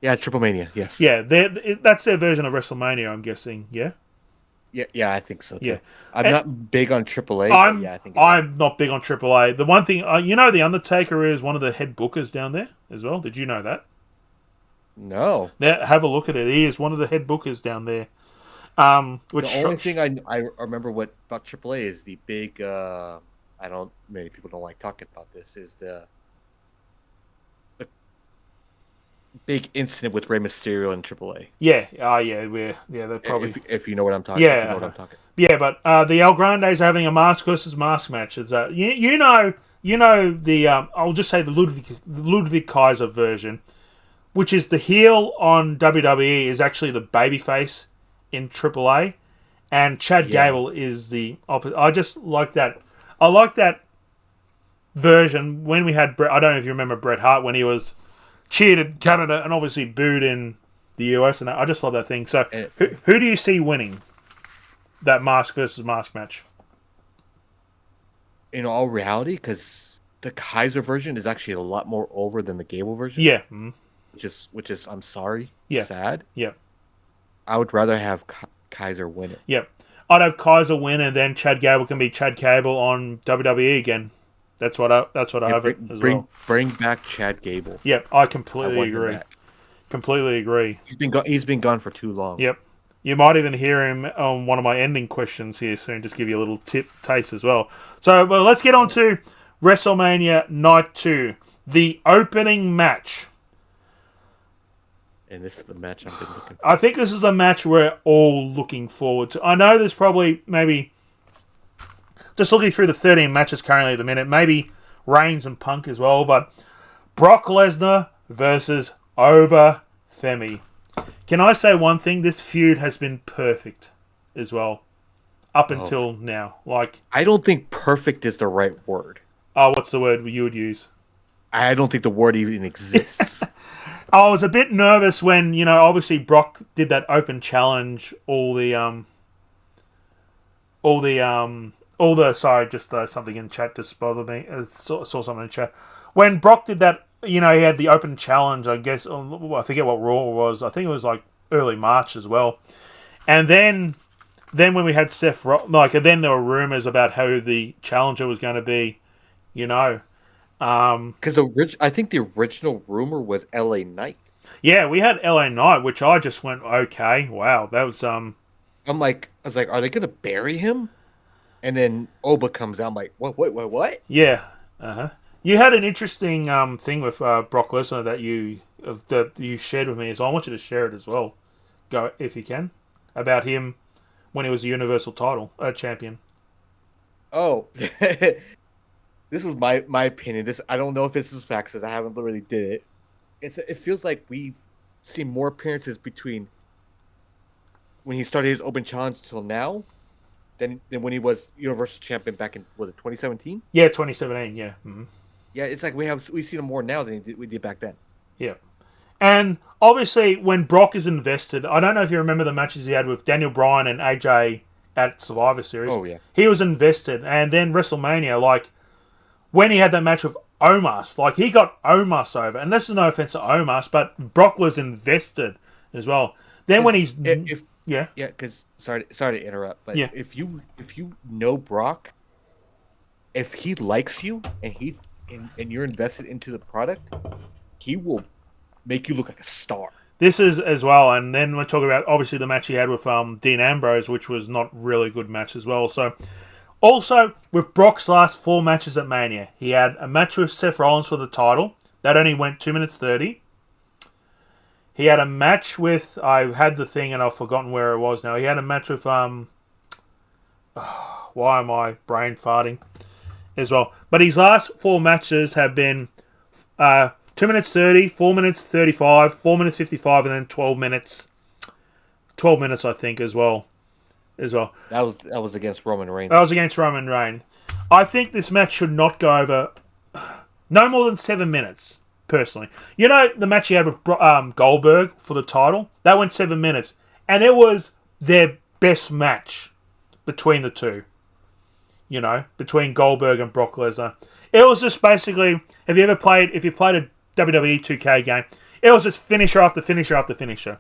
Yeah, Triple Mania, yes. Yeah, that's their version of WrestleMania, I'm guessing, yeah? Yeah, I think so, too. Yeah. I'm not big on AAA, I'm, but yeah, I think I'm not big on AAA. The one thing, The Undertaker is one of the head bookers down there as well. Did you know that? No. Now, have a look at it. He is one of the head bookers down there. The only thing I remember about AAA is the big many people don't like talking about this, is the big incident with Rey Mysterio and AAA. Yeah, they're probably if you know what I'm talking. Yeah, if you know what I'm talking. Yeah, but the El Grandes are having a mask versus mask match. It's the I'll just say the Ludwig Kaiser version, which is the heel on WWE is actually the babyface in AAA, and Chad Gable is the opposite. I just like that. I like that version when we had Bret. I don't know if you remember Bret Hart when he was cheered in Canada and obviously booed in the US, and I just love that thing. So, who do you see winning that mask versus mask match? In all reality, because the Kaiser version is actually a lot more over than the Gable version. Yeah, which is I'm sorry, sad. Yeah. I would rather have Kaiser win it. Yep. I'd have Kaiser win, and then Chad Gable can be Chad Gable on WWE again. That's what I have it as well. Bring back Chad Gable. Yep, I completely agree. Completely agree. He's been gone for too long. Yep. You might even hear him on one of my ending questions here soon. Just give you a little taste as well. So, let's get on to WrestleMania Night 2, the opening match. And this is the match I've been looking for. I think this is the match we're all looking forward to. I know there's probably maybe, just looking through the 13 matches currently at the minute, maybe Reigns and Punk as well, but Brock Lesnar versus Oba Femi. Can I say one thing? This feud has been perfect as well, up Oh, until now. Like, I don't think perfect is the right word. oh, what's the word you would use? I don't think the word even exists. I was a bit nervous when, obviously Brock did that open challenge. Sorry, just something in chat just bothered me. Saw something in chat. When Brock did that, he had the open challenge, I guess. I forget what Raw was. I think it was like early March as well. And then when we had and then there were rumors about how the challenger was going to be, you know. Because I think the original rumor was L.A. Knight. Yeah, we had LA Knight, which I just went, okay, wow, that was I was like, are they gonna bury him? And then Oba comes out. I'm like, what? yeah, You had an interesting thing with Brock Lesnar that you shared with me, so I want you to share it as well. Go if you can about him when he was a Universal Title champion. Oh, this was my opinion. I don't know if this is facts, because I haven't really did it. It feels like we've seen more appearances between when he started his open challenge till now than when he was Universal Champion back in, was it 2017? Yeah, 2017. Yeah, Yeah, it's like we've seen him more now than we did back then. yeah. And obviously, when Brock is invested, I don't know if you remember the matches he had with Daniel Bryan and AJ at Survivor Series. Oh yeah, He was invested, and then WrestleMania, like when he had that match with Omos, like he got Omos over, and this is no offense to Omos, but Brock was invested as well. Then when he's yeah, because sorry to interrupt, but yeah. if you know Brock, if he likes you and you're invested into the product, he will make you look like a star. This is as well, and then we're talking about obviously the match he had with Dean Ambrose, which was not really good match as well. So, also with Brock's last 4 matches at Mania, he had a match with Seth Rollins for the title that only went 2 minutes 30. He had a match with I had the thing and I've forgotten where it was now. He had a match with why am I brain farting as well? But his last 4 matches have been 2 minutes 30, 4 minutes 35, 4 minutes 55, and then 12 minutes. 12 minutes, I think, as well. That was against Roman Reigns. That was against Roman Reigns. I think this match should not go over no more than 7 minutes, personally. You know the match he had with Goldberg for the title? That went 7 minutes. And it was their best match between the two. Between Goldberg and Brock Lesnar. It was just basically, if you played a WWE 2K game, it was just finisher after finisher after finisher.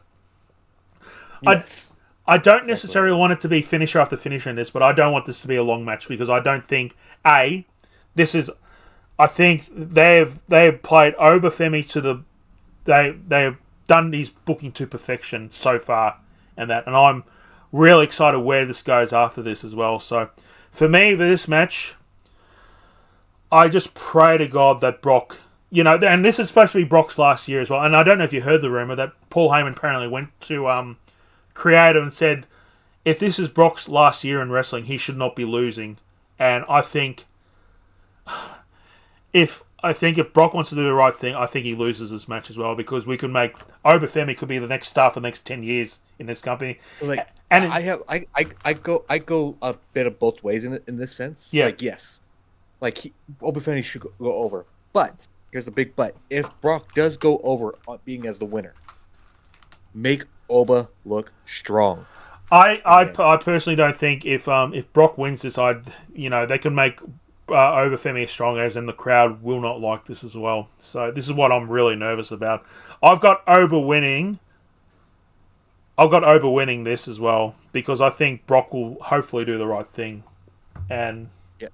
Yes. I don't necessarily want it to be finisher after finisher in this, but I don't want this to be a long match because I don't think I think they've played Obafemi to the they've done these booking to perfection so far, and I'm really excited where this goes after this as well. So for me, for this match, I just pray to God that Brock, and this is supposed to be Brock's last year as well. And I don't know if you heard the rumor that Paul Heyman apparently went to creative and said, if this is Brock's last year in wrestling, he should not be losing. And I think if Brock wants to do the right thing, I think he loses this match as well, because we could make Obafemi could be the next star for the next 10 years in this company. Like, and I go a bit of both ways in this sense. Yeah. Like, yes, like Obafemi should go over, but here's the big but: if Brock does go over being as the winner, make Oba look strong. I personally don't think if Brock wins this, they can make Obafemi as strong as, and the crowd will not like this as well. So this is what I'm really nervous about. I've got Oba winning this as well, because I think Brock will hopefully do the right thing. And that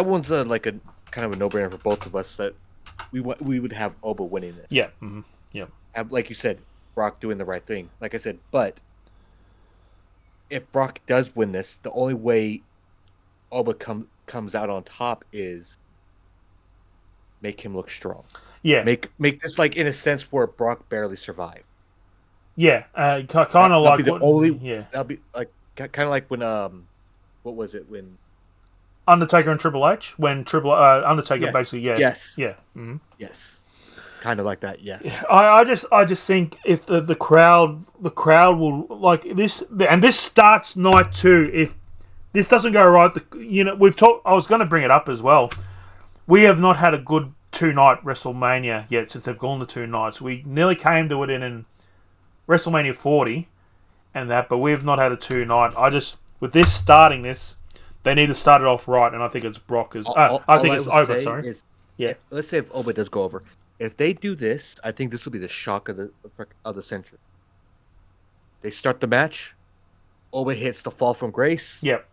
one's like a kind of a no-brainer for both of us, that we would have Oba winning this. Yeah. Mm-hmm. Yeah. Like you said, Brock doing the right thing. Like I said, but if Brock does win this, the only way Oba comes out on top is make him look strong. Yeah. Make this like in a sense where Brock barely survived. Yeah. Kind of like That'll be like kind of like when what was it when Undertaker and Triple H, when Undertaker basically yes yeah mm-hmm. yes kind of like that. Yes. I just think if the crowd will like this, and this starts night 2. If this doesn't go right, we've talked. I was going to bring it up as well. We have not had a good 2-night WrestleMania yet since they've gone the 2 nights. We nearly came to it in WrestleMania 40 and that, but we've not had a 2-night. With this starting this, they need to start it off right, and I think it's Brock is. I think it's over. Sorry. Yeah. Let's say if Oba does go over, if they do this, I think this will be the shock of the century. They start the match. Oba hits the fall from grace. Yep.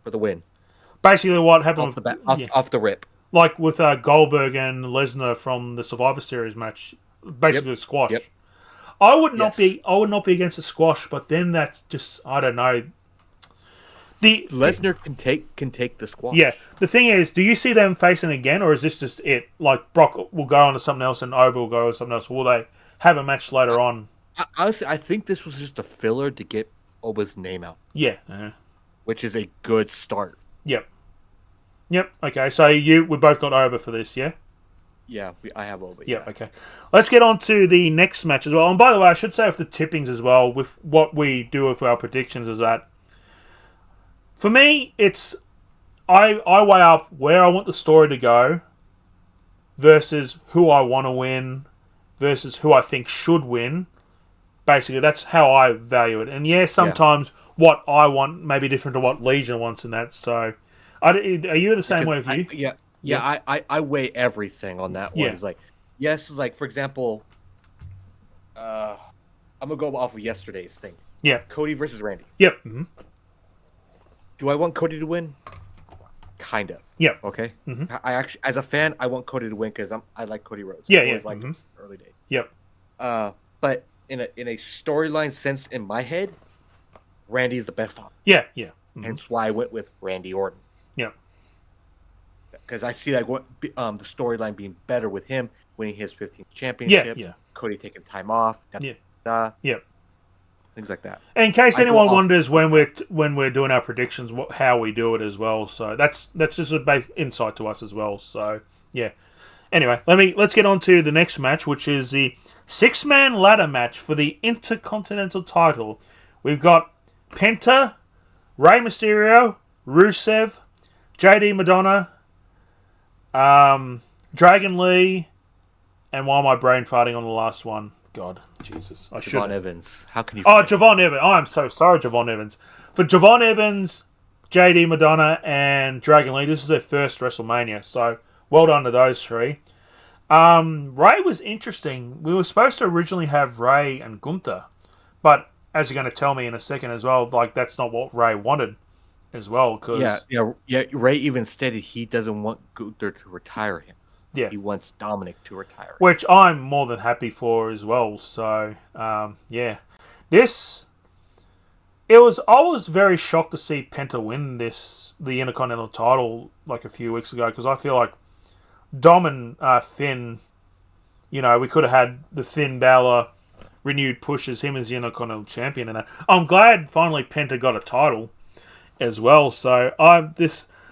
For the win. Basically, what happened off the rip. Like with Goldberg and Lesnar from the Survivor Series match, basically squash. Yep. I would not be against a squash, but then that's just, I don't know. Lesnar can take the squash. Yeah. The thing is, do you see them facing again, or is this just it? Like Brock will go on to something else and Oba will go to something else. Will they have a match later on? Honestly, I think this was just a filler to get Oba's name out. Yeah. Which is a good start. Yep. Okay. So we both got Oba for this, yeah? Yeah, I have Oba. Yeah. Okay. Let's get on to the next match as well. And by the way, I should say with the tippings as well, with what we do with our predictions, is that for me, it's I weigh up where I want the story to go versus who I want to win versus who I think should win. Basically, that's how I value it. And sometimes what I want may be different to what Legion wants in that. So, are you the same way with you? I weigh everything on that one. Yeah. It's like, for example, I'm gonna go off of yesterday's thing. Yeah. Cody versus Randy. Yep. Mm-hmm. Do I want Cody to win? Kind of. Yep. Okay. Mm-hmm. I actually, as a fan, I want Cody to win because I like Cody Rhodes. Yeah. I always liked him early days. Yep. But in a storyline sense, in my head, Randy is the best option. Yeah. Yeah. Mm-hmm. Hence why I went with Randy Orton. Yeah. Because I see the storyline being better with him winning his 15th championship. Yeah. Cody taking time off. Yep. Things like that. In case anyone wonders when we're doing our predictions, how we do it as well. So that's just a base insight to us as well. So yeah. Anyway, let's get on to the next match, which is the 6-man ladder match for the Intercontinental title. We've got Penta, Rey Mysterio, Rusev, JD Madonna, Dragon Lee, and why am I brain farting on the last one? God, Jesus. Javon Evans. How can you Javon Evans. I'm so sorry, Javon Evans. For Javon Evans, JD Madonna, and Dragon Lee, this is their first WrestleMania, so well done to those 3. Ray was interesting. We were supposed to originally have Ray and Gunther, but as you're going to tell me in a second as well, that's not what Ray wanted as well. Cause Ray even stated he doesn't want Gunther to retire him. Yeah. He wants Dominic to retire. Which I'm more than happy for as well. So, I was very shocked to see Penta win the Intercontinental title like a few weeks ago, because I feel like Dom and Finn, we could have had the Finn Balor renewed push as him as the Intercontinental champion. And I'm glad finally Penta got a title as well. So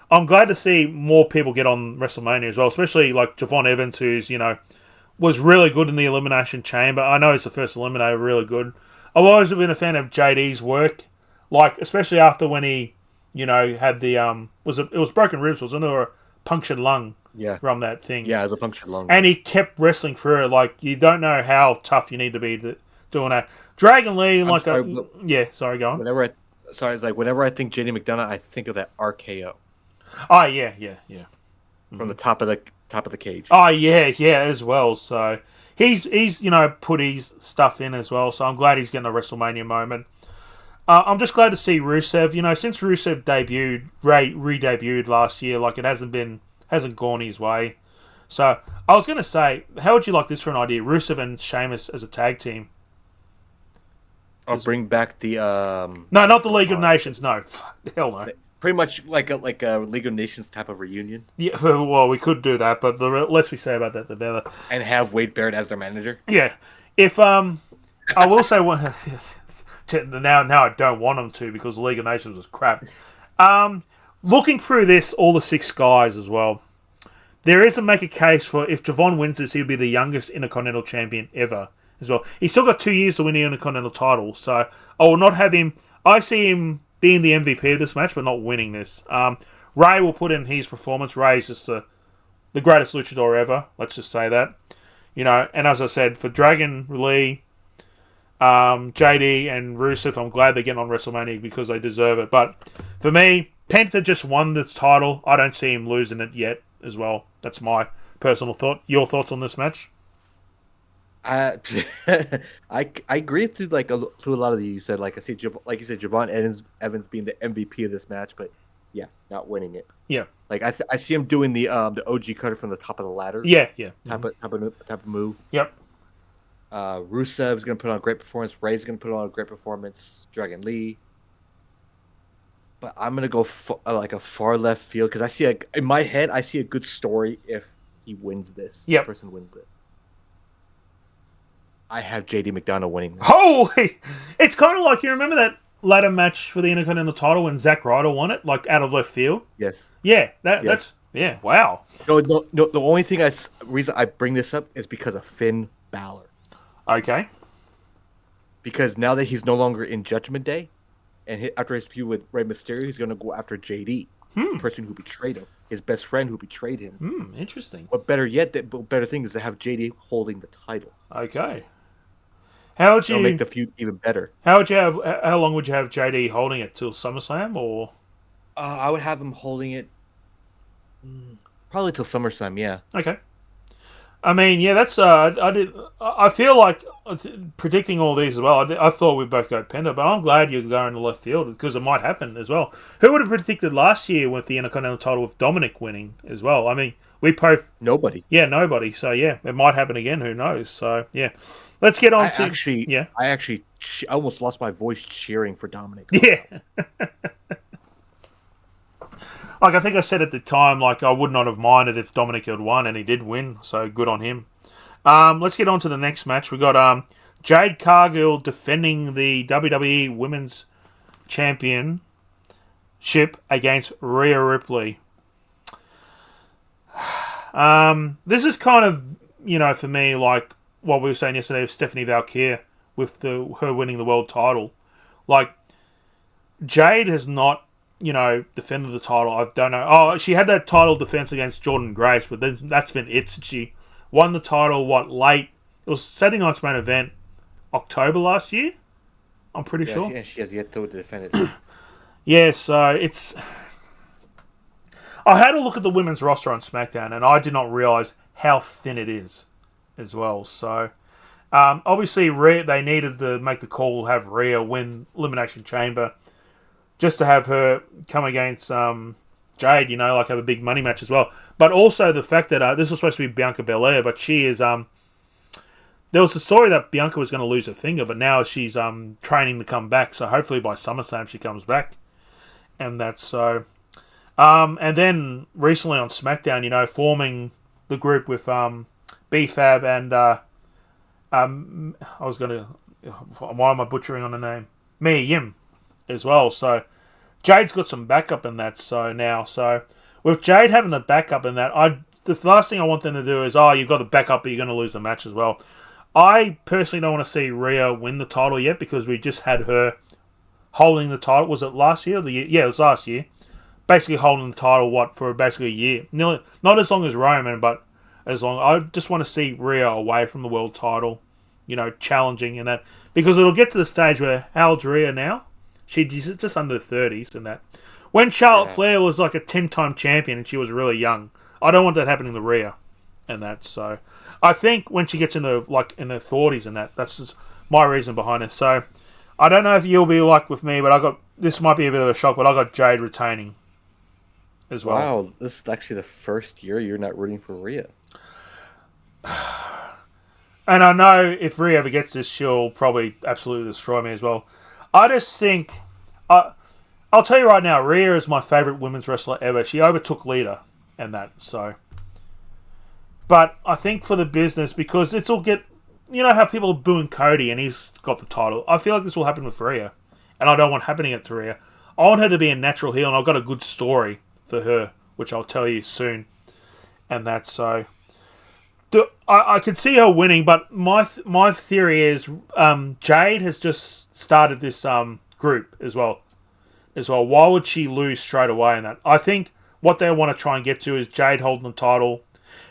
I'm glad to see more people get on WrestleMania as well, especially like Javon Evans, who's, was really good in the Elimination Chamber. I know he's the first Eliminator, really good. I've always been a fan of JD's work, especially after when he, had the, it was broken ribs, wasn't it, or a punctured lung from that thing. Yeah, it was a punctured lung. And he kept wrestling through it. You don't know how tough you need to be doing that. Dragon Lee, sorry, go on. Whenever I think JD McDonough, I think of that RKO. Oh yeah. From the top of the cage. Oh yeah, as well. So he's put his stuff in as well. So I'm glad he's getting a WrestleMania moment. I'm just glad to see Rusev. Since Rusev debuted, Ray re-debuted last year, it hasn't gone his way. So I was going to say, how would you like this for an idea? Rusev and Sheamus as a tag team. I'll bring back the no, not the League of Nations. No, hell no. Pretty much like a League of Nations type of reunion. Yeah, well, we could do that, but the less we say about that, the better. And have Wade Barrett as their manager. Yeah, if I will say one. Now I don't want them to, because the League of Nations was crap. Looking through all the 6 guys as well. there is a make a case for if Javon wins this, he'll be the youngest Intercontinental Champion ever as well. He's still got 2 years to win the Intercontinental title, so I will not have him. I see him being the MVP of this match, but not winning this. Ray will put in his performance. Ray is just the greatest luchador ever. Let's just say that. And as I said, for Dragon Lee, JD, and Rusev, I'm glad they're getting on WrestleMania because they deserve it. But for me, Penta just won this title. I don't see him losing it yet as well. That's my personal thought. Your thoughts on this match? I agree to to a lot of you said. Like you said, Javon Evans being the MVP of this match, but yeah, not winning it. Yeah, like I see him doing the OG cutter from the top of the ladder. Yeah. Type of move. Yep. Rusev's gonna put on a great performance. Ray's gonna put on a great performance. Dragon Lee. But I'm gonna go a far left field because I see in my head I see a good story if he wins this. Yep. This person wins it. I have JD McDonough winning this. Holy! It's kind of like, you remember that ladder match for the Intercontinental title when Zack Ryder won it, like out of left field? Yes. Yeah, that's wow. No. The only reason I bring this up is because of Finn Balor. Okay. Because now that he's no longer in Judgment Day, and after his feud with Rey Mysterio, he's going to go after JD, the person who betrayed him, his best friend who betrayed him. Interesting. But better yet, the better thing is to have JD holding the title. Okay. How would you make the feud even better? How long would you have JD holding it till SummerSlam, or? I would have him holding it probably till SummerSlam. Yeah. Okay. I mean, yeah, that's I feel like predicting all these as well. I thought we'd both go Penta, but I'm glad you're going to left field because it might happen as well. Who would have predicted last year with the Intercontinental title with Dominic winning as well? I mean, nobody. Yeah, nobody. So yeah, it might happen again. Who knows? So yeah, let's get on I almost lost my voice cheering for Dominic. Yeah. Like, I think I said at the time, like, I would not have minded if Dominic had won, and he did win, so good on him. Let's get on to the next match. We got Jade Cargill defending the WWE Women's Championship against Rhea Ripley. This is kind of, for me, like what we were saying yesterday with Stephanie Valkyrie with her winning the world title. Like, Jade has not defended the title. I don't know. Oh, she had that title defense against Jordan Grace, but then that's been it. She won the title, late? It was Saturday night's main event, October last year. I'm pretty sure. And she has yet to defend it. Yeah, so it's... I had a look at the women's roster on SmackDown, and I did not realise how thin it is as well. So, obviously, they needed to make the call, have Rhea win Elimination Chamber, just to have her come against Jade, have a big money match as well. But also the fact that this was supposed to be Bianca Belair, but she is... there was a story that Bianca was going to lose her finger, but now she's training to come back. So hopefully by SummerSlam she comes back. And that's so... and then recently on SmackDown, forming the group with B-Fab and... I was going to... Why am I butchering on the name? Mia Yim as well. So Jade's got some backup in that. So with Jade having the backup in that, the last thing I want them to do is, you've got the backup, but you're going to lose the match as well. I personally don't want to see Rhea win the title yet because we just had her holding the title. Was it last year or the year? Yeah, it was last year. Basically holding the title, for basically a year. Nearly, not as long as Roman, but as long. I just want to see Rhea away from the world title, challenging and that. Because it'll get to the stage where, how old's Rhea now? She's just under the 30s and that. When Charlotte Flair was like a 10-time champion and she was really young, I don't want that happening to Rhea and that. So I think when she gets into in her 40s and that's just my reason behind it. So I don't know if you'll be like with me, but this might be a bit of a shock, but I got Jade retaining as well. Wow, this is actually the first year you're not rooting for Rhea. And I know if Rhea ever gets this, she'll probably absolutely destroy me as well. I just think... I'll tell you right now, Rhea is my favourite women's wrestler ever. She overtook Lita and that, so... But I think for the business, because it'll get... You know how people are booing Cody and he's got the title? I feel like this will happen with Rhea. And I don't want happening at Rhea. I want her to be a natural heel, and I've got a good story for her, which I'll tell you soon. and that's so. I could see her winning, but my theory is Jade has just started this group as well. Why would she lose straight away in that? I think what they want to try and get to is Jade holding the title,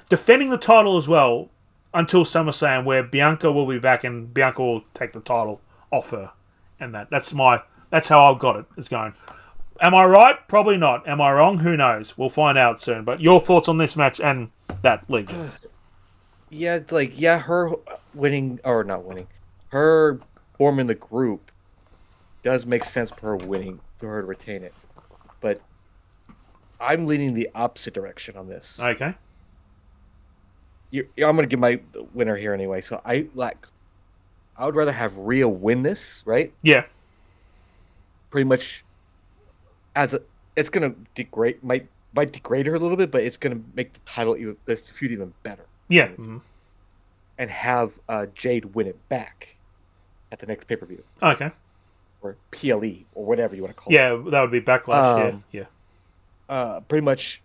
defending the title as well until SummerSlam, where Bianca will be back and Bianca will take the title off her, and that's how I've got it. It's going. Am I right? Probably not. Am I wrong? Who knows? We'll find out soon. But your thoughts on this match and that Legion? Yeah, her winning or not winning, her forming the group does make sense for her winning, for her to retain it. But I'm leaning the opposite direction on this. Okay. I'm going to give my winner here anyway. So I would rather have Rhea win this, right? Yeah. Pretty much it's going to degrade, might degrade her a little bit, but it's going to make the feud even better. Yeah. Mm-hmm. And have Jade win it back at the next pay-per-view. Okay. Or PLE, or whatever you want to call it. Yeah, that would be Backlash. Yeah. Pretty much,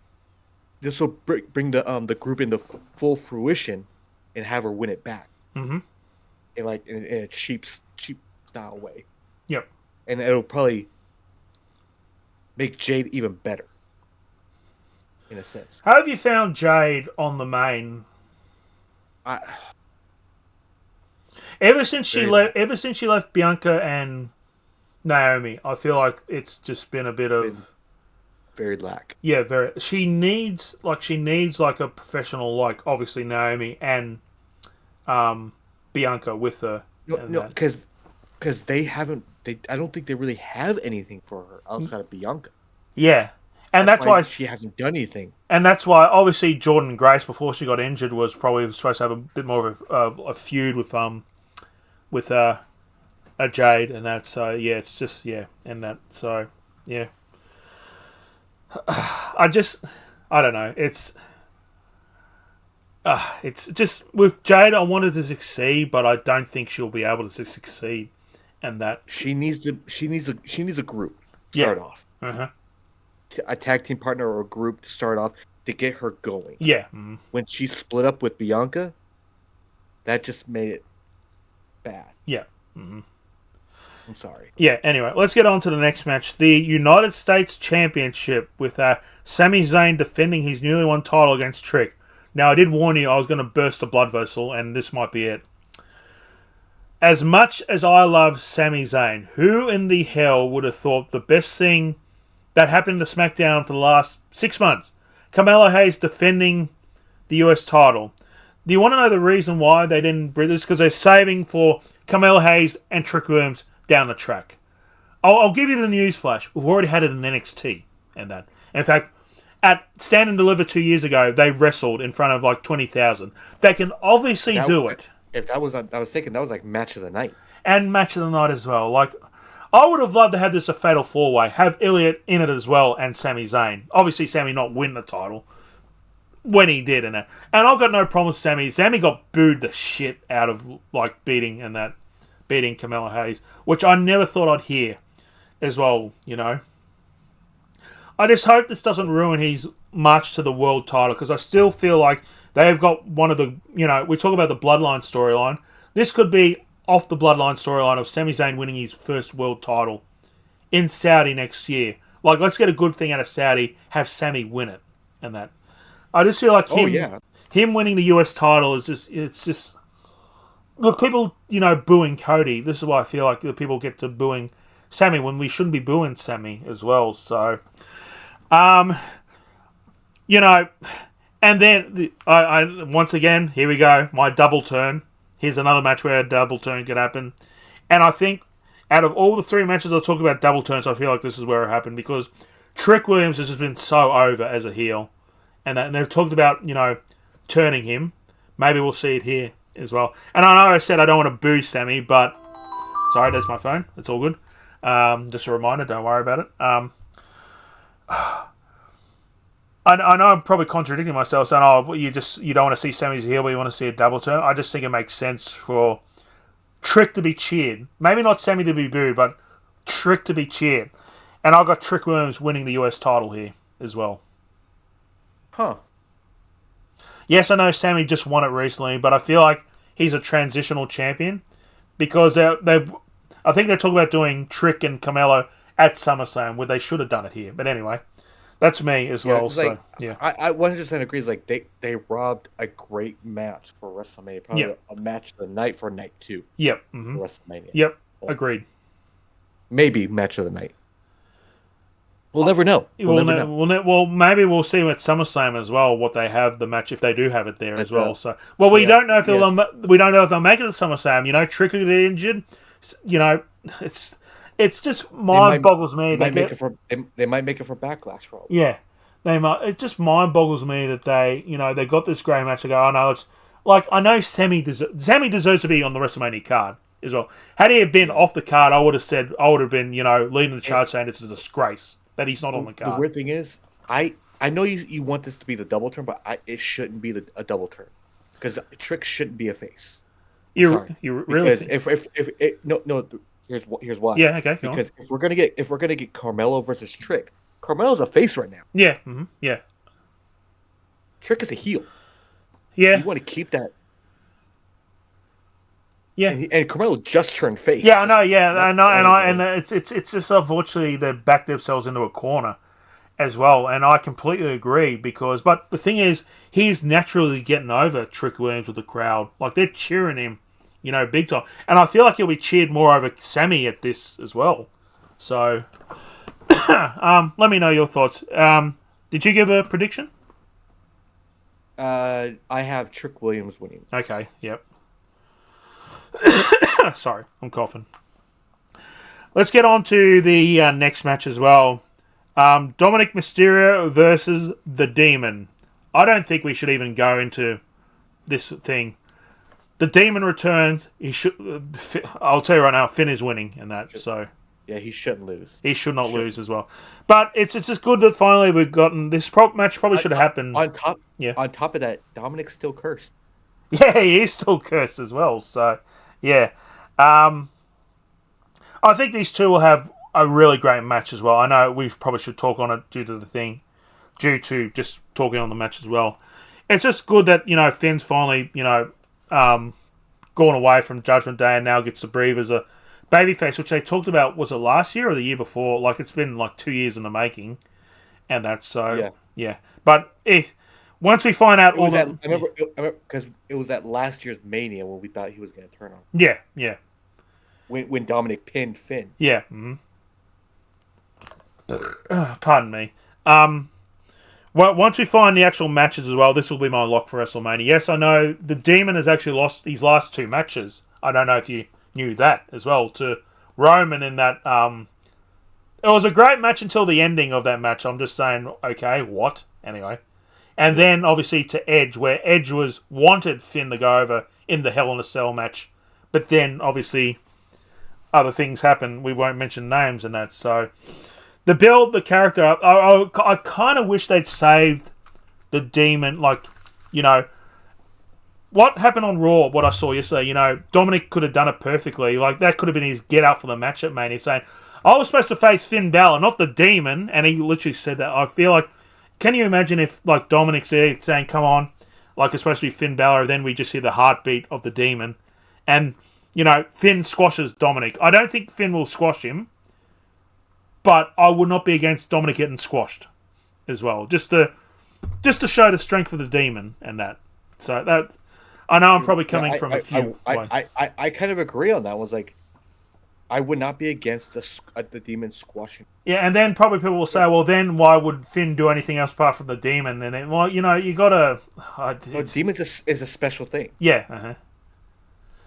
this will bring the group into full fruition, and have her win it back. Mm-hmm. In a cheap style way. Yep. And it'll probably make Jade even better, in a sense. How have you found Jade on the main? Ever since she left Bianca and Naomi, I feel like it's just been a bit of very lack. Yeah, very. She needs like a professional, like obviously Naomi and Bianca with her. No, because they haven't. I don't think they really have anything for her outside of Bianca. Yeah. And that's why she hasn't done anything. And that's why, obviously, Jordan Grace, before she got injured, was probably supposed to have a bit more of a feud with a Jade, and that. So yeah, it's just and that. So yeah, I don't know. It's just with Jade, I wanted to succeed, but I don't think she'll be able to succeed, and that she needs a group to start off. Uh-huh. A tag team partner or a group to start off to get her going. Yeah. Mm-hmm. When she split up with Bianca, that just made it bad. Yeah. Mm-hmm. I'm sorry. Yeah, anyway, let's get on to the next match. The United States Championship with Sami Zayn defending his newly won title against Trick. Now, I did warn you I was going to burst a blood vessel, and this might be it. As much as I love Sami Zayn, who in the hell would have thought the best thing that happened to SmackDown for the last 6 months? Carmelo Hayes defending the US title. Do you want to know the reason why they didn't bring this? Because they're saving for Carmelo Hayes and Trick Williams down the track. I'll give you the news flash. We've already had it in NXT and that. In fact, at Stand and Deliver 2 years ago, they wrestled in front of like 20,000. They can obviously do it. If that was, I was thinking that was like match of the night. And match of the night as well. Like, I would have loved to have this a fatal four-way, have Elliott in it as well, and Sami Zayn. Obviously, Sami not win the title when he did, and I've got no problem with Sami. Sami got booed the shit out of like beating Carmelo Hayes, which I never thought I'd hear as well. You know, I just hope this doesn't ruin his march to the world title, because I still feel like they've got one of the. You know, we talk about the Bloodline storyline. This could be off the Bloodline storyline of Sami Zayn winning his first world title in Saudi next year. Like, let's get a good thing out of Saudi, have Sami win it, and that. I just feel like him winning the US title is just look, people, you know, booing Cody. This is why I feel like the people get to booing Sami when we shouldn't be booing Sami as well. So, you know, and then I once again, here we go, my double turn. Here's another match where a double turn could happen. And I think out of all the three matches I'll talk about double turns, I feel like this is where it happened, because Trick Williams has just been so over as a heel. And they've talked about, you know, turning him. Maybe we'll see it here as well. And I know I said I don't want to boo Sami, but... Sorry, there's my phone. It's all good. Just a reminder, don't worry about it. I know I'm probably contradicting myself, saying, you don't want to see Sami as a heel, but you want to see a double turn. I just think it makes sense for Trick to be cheered. Maybe not Sami to be booed, but Trick to be cheered. And I've got Trick Williams winning the US title here as well. Huh. yes, I know Sammy just won it recently, but I feel like he's a transitional champion because I think they're talking about doing Trick and Carmelo at SummerSlam, where they should have done it here. But anyway, that's me as Yeah, well. because So like yeah, I 100% agree. It's like they robbed a great match for WrestleMania, probably yep, a match of the night for night 2 yep, for WrestleMania. yep. Well, Agreed. maybe match of the night. We'll never know. We'll never know. Well, maybe we'll see at SummerSlam as well what they have the match if they do have it there as But well. So, well, we yeah, don't know if yes, we don't know if they'll make it to SummerSlam. You know, Trick will get injured. You know, it's just mind boggles me. they might make it for they might make it for Backlash probably. Yeah, they might. It just mind boggles me that they got this great match to go. I know it's like I know Sammy deserves to be on the WrestleMania card as well. Had he been off the card, I would have been leading the charge saying it's a disgrace that he's not on the card. The weird thing is, I know you want this to be the double turn, but it shouldn't be a double turn because Trick shouldn't be a face. You really because if no here's why. Yeah, okay. Because if we're gonna get Carmelo versus Trick, Carmelo's a face right now. Yeah, yeah. Trick is a heel. Yeah, you want to keep that. Yeah, and Carmelo just turned face. Yeah, I know. Yeah, I know, and it's just unfortunately they backed themselves into a corner as well, and I completely agree but the thing is, he's naturally getting over Trick Williams with the crowd, like they're cheering him, big time, and I feel like he'll be cheered more over Sammy at this as well. So, let me know your thoughts. Did you give a prediction? I have Trick Williams winning. Okay. Yep. Sorry, I'm coughing. Let's get on to the next match as well. Dominic Mysterio versus The Demon. I don't think we should even go into this thing. The Demon returns. He should. I'll tell you right now, Finn is winning in that. So yeah, he shouldn't lose. He should not lose as well. But it's just good that finally we've gotten this match. Probably should have happened. On top of that, Dominic's still cursed. Yeah, he is still cursed as well. So. Yeah. I think these two will have a really great match as well. I know we probably should talk on it due to just talking on the match as well. It's just good that, Finn's finally, gone away from Judgment Day and now gets to breathe as a babyface, which they talked about, was it last year or the year before? Like, it's been like 2 years in the making. And that's so, yeah. But once we find out I remember because it was at last year's Mania when we thought he was going to turn on. Yeah. When Dominic pinned Finn. Yeah. Pardon me. Well, once we find the actual matches as well, this will be my lock for WrestleMania. Yes, I know the Demon has actually lost his last 2 matches. I don't know if you knew that as well, to Roman in that. It was a great match until the ending of that match. I'm just saying, okay, what? Anyway. And then, obviously, to Edge, where Edge wanted Finn to go over in the Hell in a Cell match. But then, obviously, other things happen. We won't mention names and that. So, the character, I kind of wish they'd saved the Demon. Like, what happened on Raw, what I saw yesterday, Dominic could have done it perfectly. Like, that could have been his get out for the match at Mania, saying, I was supposed to face Finn Balor, not the Demon. And he literally said that. I feel like, can you imagine if, like, Dominic's there saying, come on, like it's supposed to be Finn Balor, then we just hear the heartbeat of the Demon, and, Finn squashes Dominic. I don't think Finn will squash him, but I would not be against Dominic getting squashed as well, just to show the strength of the Demon and that. So that, I know I'm probably coming from a few. I kind of agree on that. Was like, I would not be against the Demon squashing. Yeah, and then probably people will say, well, then why would Finn do anything else apart from the Demon? And then, well, you got to... Demon is a special thing. Yeah,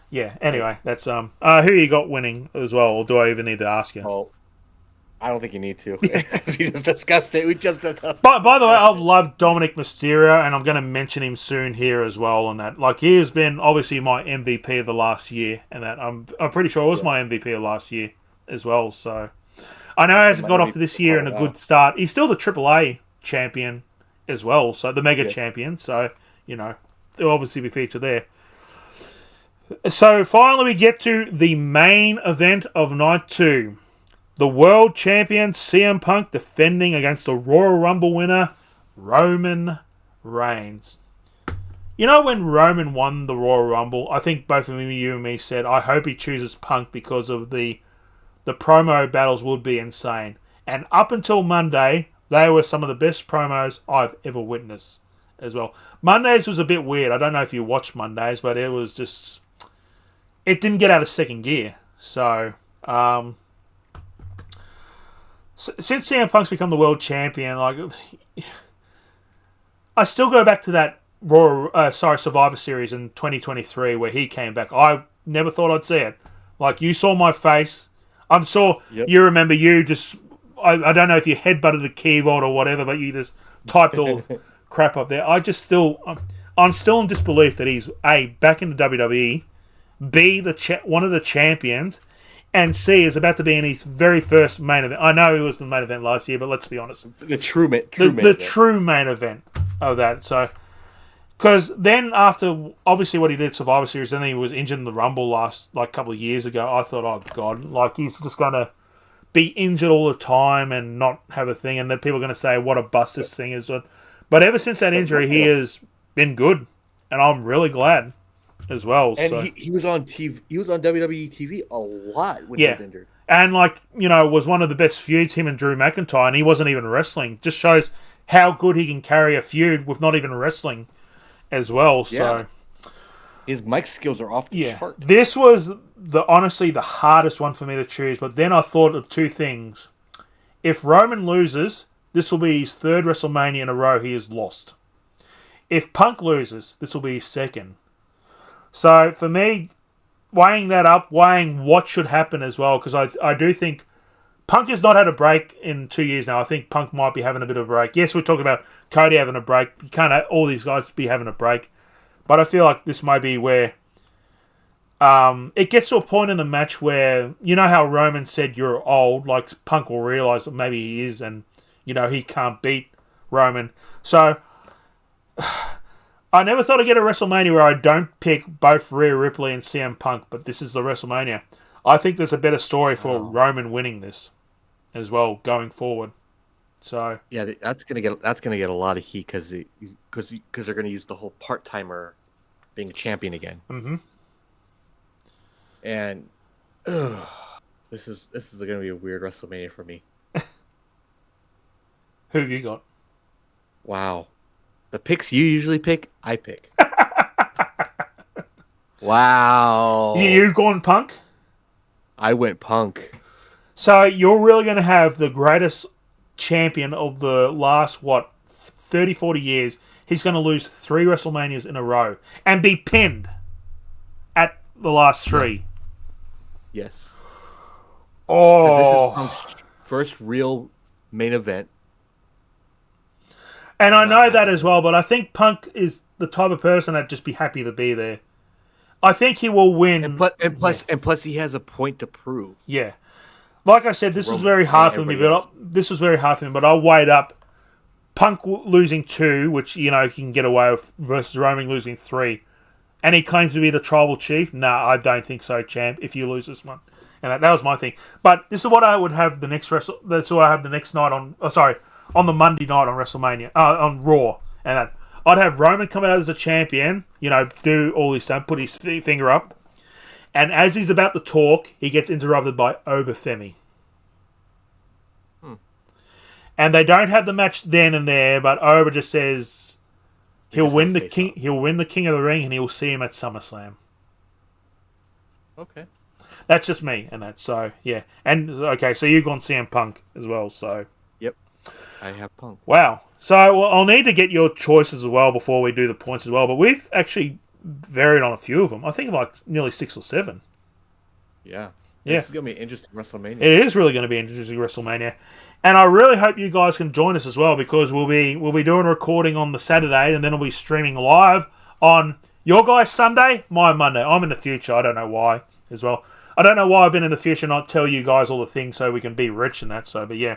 Yeah, anyway, that's... who you got winning as well, or do I even need to ask you? Oh, I don't think you need to. We just discussed it. By the way, I've loved Dominic Mysterio, and I'm going to mention him soon here as well. And that, like, he has been obviously my MVP of the last year, and that I'm pretty sure it was my MVP of last year as well. So I know he hasn't got off to this year in a good start. He's still the AAA champion as well, so the Mega champion. So they'll obviously be featured there. So finally, we get to the main event of night 2. The world champion CM Punk defending against the Royal Rumble winner Roman Reigns. You know when Roman won the Royal Rumble, I think both of you and me said, I hope he chooses Punk because of the promo battles would be insane. And up until Monday, they were some of the best promos I've ever witnessed as well. Mondays was a bit weird. I don't know if you watched Mondays, but it was just... It didn't get out of second gear. So, since CM Punk's become the world champion, like... I still go back to that Survivor Series in 2023 where he came back. I never thought I'd see it. Like, you saw my face. I'm sure you remember you just... I don't know if you headbutted the keyboard or whatever, but you just typed all crap up there. I'm still in disbelief that he's A, back in the WWE, B, one of the champions, and C, is about to be in his very first main event. I know he was the main event last year, but let's be honest. The true main event of that. So, because then after, obviously what he did Survivor Series, then he was injured in the Rumble couple of years ago. I thought, oh God, like he's just going to be injured all the time and not have a thing, and then people are going to say what a bust this thing is. But ever since that injury, he has been good, and I'm really glad as well. And so. he was on TV. He was on WWE TV a lot when he was injured, and was one of the best feuds, him and Drew McIntyre, and he wasn't even wrestling. Just shows how good he can carry a feud with not even wrestling as well. So. His mic skills are off the chart. This was honestly the hardest one for me to choose, but then I thought of two things. If Roman loses, this will be his third WrestleMania in a row he has lost. If Punk loses, this will be his second. So for me, weighing that up, weighing what should happen as well, because I do think Punk has not had a break in 2 years now. I think Punk might be having a bit of a break. Yes, we're talking about Cody having a break. You can't have all these guys be having a break. But I feel like this might be where it gets to a point in the match where, you know how Roman said you're old, like Punk will realise that maybe he is and, he can't beat Roman. So, I never thought I'd get a WrestleMania where I don't pick both Rhea Ripley and CM Punk, but this is the WrestleMania. I think there's a better story for Roman winning this as well going forward. So yeah, that's gonna get a lot of heat because they're gonna use the whole part timer being a champion again. Mm-hmm. And this is gonna be a weird WrestleMania for me. Who have you got? Wow, the picks you usually pick, I pick. Wow, you've gone Punk. I went Punk. So you're really going to have the greatest champion of the last 30, 40 years. He's going to lose 3 WrestleManias in a row and be pinned at the last 3. Yes. Oh, this is Punk's first real main event. And I know that as well, but I think Punk is the type of person that'd just be happy to be there. I think he will win. And plus he has a point to prove. Yeah. Like I said, this was very hard for me, but I'll weigh it up. Punk losing 2, which, he can get away with, versus Roman losing 3. And he claims to be the tribal chief. Nah, I don't think so, champ, if you lose this one. And that was my thing. But this is what I would have the next that's what I have the next night on the Monday night on WrestleMania, on Raw. And I'd have Roman come out as a champion, do all this stuff, put his finger up. And as he's about to talk, he gets interrupted by Obafemi. And they don't have the match then and there, but Oba just says he'll win the King of the Ring and he'll see him at SummerSlam. Okay. That's just me, and that's so yeah. And okay, so you've gone CM Punk as well, so yep. I have Punk. Wow. So I'll need to get your choices as well before we do the points as well, but we've actually varied on a few of them. I think like nearly 6 or 7. Yeah. This is going to be an interesting WrestleMania. It is really going to be an interesting WrestleMania. And I really hope you guys can join us as well, because we'll be doing a recording on the Saturday, and then we'll be streaming live on your guys' Sunday, my Monday. I'm in the future. I don't know why as well. I don't know why I've been in the future not tell you guys all the things so we can be rich and that. So, but yeah.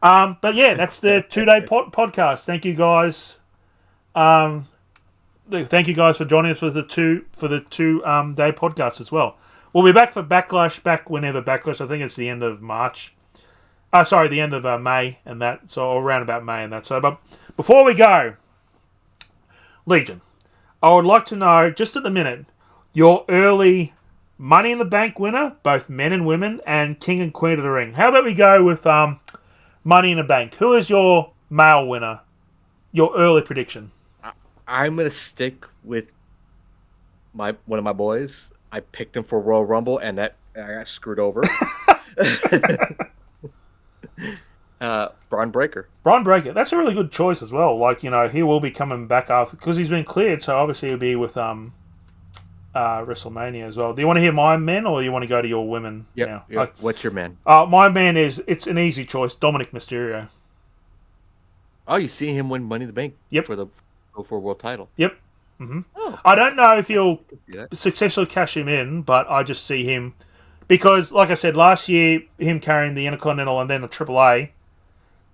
That's the 2-day podcast. Thank you guys. Thank you guys for joining us for the 2-day podcast as well. We'll be back for Backlash, whenever Backlash. I think it's the end of March. The end of May and that. So around about May and that. So, but before we go, Legion, I would like to know, just at the minute, your early Money in the Bank winner, both men and women, and King and Queen of the Ring. How about we go with Money in the Bank? Who is your male winner? Your early prediction. I'm gonna stick with one of my boys. I picked him for Royal Rumble, and I got screwed over. Braun Breaker. Braun Breaker. That's a really good choice as well. Like, he will be coming back after because he's been cleared, so obviously he'll be with Wrestlemania as well. Do you want to hear my men or do you want to go to your women now? Yep. What's your man? My man it's an easy choice. Dominic Mysterio. Oh, you see him win Money in the Bank Yep. for a world title. Yep. Mm-hmm. Oh, I don't know if he'll successfully cash him in, but I just see him because, like I said, last year him carrying the Intercontinental and then the AAA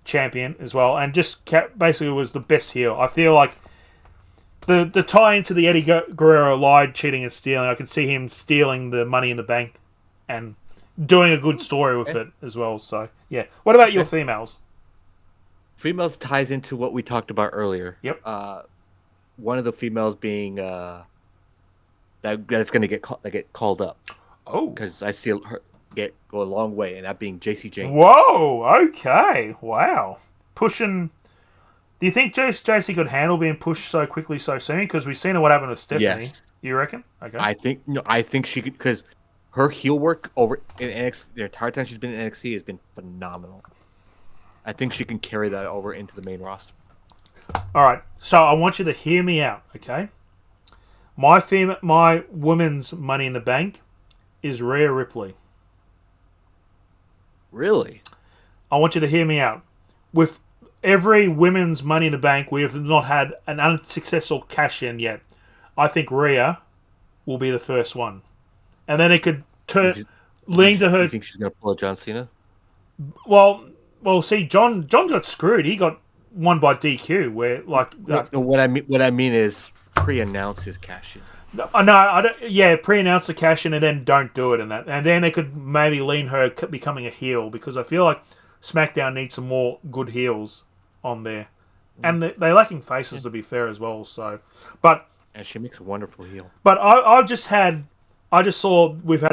champion as well, and just basically was the best heel. I feel like the tie into the Eddie Guerrero lied, cheating, and stealing. I could see him stealing the Money in the Bank and doing a good story with it as well. So yeah, what about your females? Females ties into what we talked about earlier. Yep. One of the females being that's going to get called up. Oh, because I see her go a long way, and that being JC James. Whoa. Okay. Wow. Pushing. Do you think JC could handle being pushed so quickly so soon? Because we've seen what happened with Stephanie. Yes. You reckon? Okay. I think she could, because her heel work over in NXT, the entire time she's been in NXT has been phenomenal. I think she can carry that over into the main roster. All right. So I want you to hear me out, okay? My women's Money in the Bank is Rhea Ripley. Really? I want you to hear me out. With every women's Money in the Bank, we have not had an unsuccessful cash-in yet. I think Rhea will be the first one. And then it could lean to her... You think she's going to pull a John Cena? Well, see, John got screwed. He got won by DQ, where, like... No, what I mean is pre-announce his cash-in. No, I don't. Yeah, pre-announce the cash-in and then don't do it, and then they could maybe lean her becoming a heel, because I feel like SmackDown needs some more good heels on there, and they're lacking faces, to be fair as well. So, and she makes a wonderful heel. But I just saw they've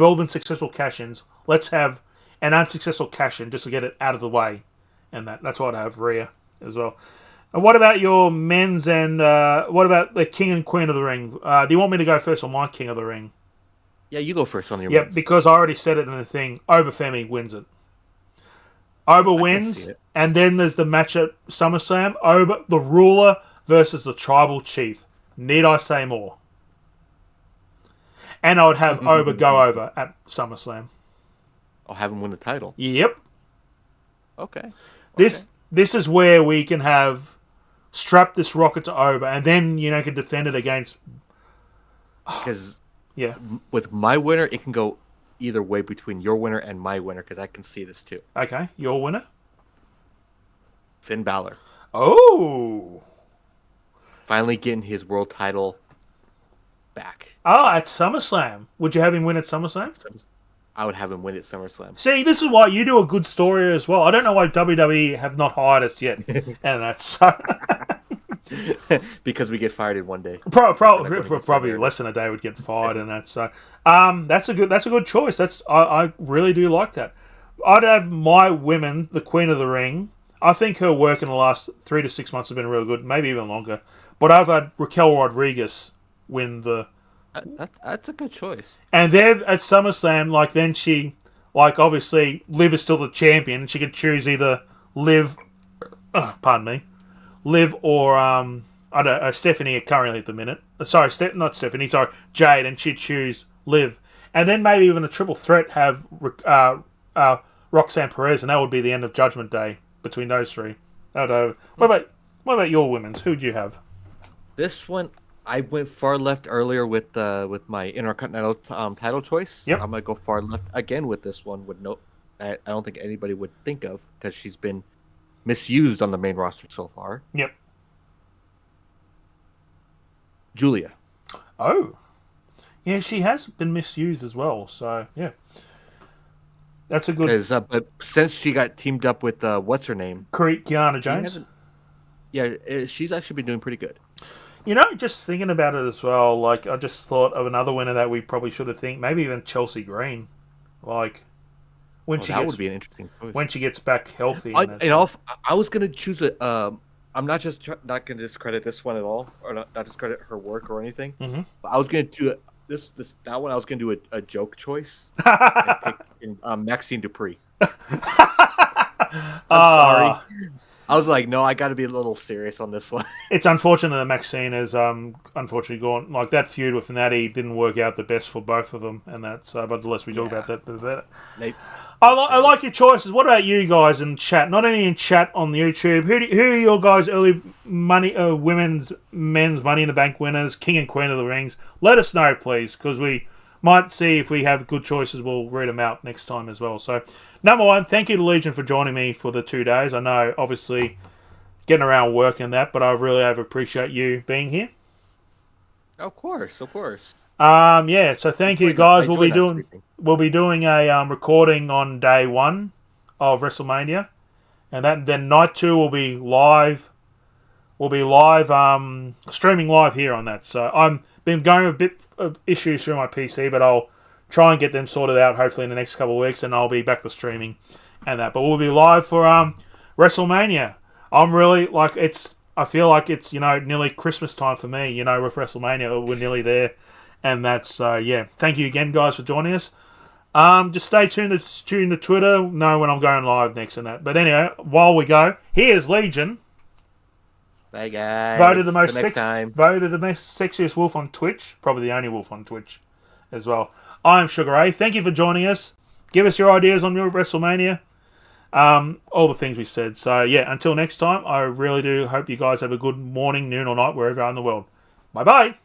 all been successful cash-ins. Let's have an unsuccessful cash-in just to get it out of the way, and that's why I have Rhea as well. And what about your men's and what about the King and Queen of the Ring? Do you want me to go first on my King of the Ring? Yeah, you go first on your Yep, men's. because I already said it in the thing. Obafemi wins it. Oba wins, and then there's the match at SummerSlam. Oba, the ruler versus the tribal chief. Need I say more? And I would have Oba go over at SummerSlam. I'll have him win the title. Yep. Okay. This is where we can strap this rocket to Oba, and then can defend it against. Because yeah, with my winner, it can go either way between your winner and my winner, because I can see this too. Okay, your winner, Finn Balor. Oh, finally getting his world title back. Oh, at SummerSlam. Would you have him win at SummerSlam? I would have him win at SummerSlam. See, this is why you do a good story as well. I don't know why WWE have not hired us yet, and that's so. Because we get fired in one day. Probably less than a day would get fired, and that's so. That's a good choice. I really do like that. I'd have my women, the Queen of the Ring. I think her work in the last 3 to 6 months has been real good, maybe even longer. But I've had Raquel Rodriguez win the. That's a good choice. And then at SummerSlam, then she, obviously, Liv is still the champion, and she could choose either Liv, Liv or, I don't know, Stephanie currently at the minute. Sorry, not Stephanie, sorry, Jade, and she'd choose Liv. And then maybe even a triple threat have Roxanne Perez, and that would be the end of Judgment Day between those three. What about your women's? Who'd you have? This one, I went far left earlier with my Intercontinental title choice. Yep. I'm gonna go far left again with this one. I don't think anybody would think of, because she's been misused on the main roster so far. Yep. Julia. Oh, yeah, she has been misused as well. So yeah, that's a good. But since she got teamed up with what's her name, Kiana James. Yeah, she's actually been doing pretty good. You know, just thinking about it as well, like, I just thought of another winner that we probably should have think, maybe even Chelsea Green. Like, when Oh, she that would gets be an interesting choice. when she gets back healthy I, and that and stuff. I was gonna choose a. I'm not just not gonna discredit this one at all, or not discredit her work or anything. Mm-hmm. But I was gonna do that one. I was gonna do a joke choice and pick Maxine Dupree. I'm sorry. I was like, no, I got to be a little serious on this one. It's unfortunate that Maxine has unfortunately gone. Like, that feud with Natty didn't work out the best for both of them, and that's. But the less we talk about that, the better. They, I like your choices. What about you guys in chat? Not only in chat on the YouTube. Who are your guys' early men's Money in the Bank winners, King and Queen of the Rings? Let us know, please, because we might see if we have good choices. We'll read them out next time as well. So, number one, thank you to Legion for joining me for the 2 days. I know, obviously, getting around work and that, but I really have appreciate you being here. of course, of course. Yeah. So thank you, guys. We'll be doing a recording on day 1 of WrestleMania, and then night 2 will be live. We'll be live, streaming live here on that. So I'm been going a bit of issues through my PC, but I'll try and get them sorted out hopefully in the next couple of weeks, and I'll be back to streaming and that. But we'll be live for WrestleMania. I'm really I feel like it's nearly Christmas time for me. With WrestleMania, we're nearly there, and that's yeah. Thank you again, guys, for joining us. Just stay tuned to Twitter. Know when I'm going live next and that. But anyway, while we go, here's Legion. Bye, guys. Voted the most sexiest wolf on Twitch. Probably the only wolf on Twitch as well. I'm SugarRay. Thank you for joining us. Give us your ideas on your WrestleMania. All the things we said. So yeah, until next time, I really do hope you guys have a good morning, noon, or night wherever you are in the world. Bye bye.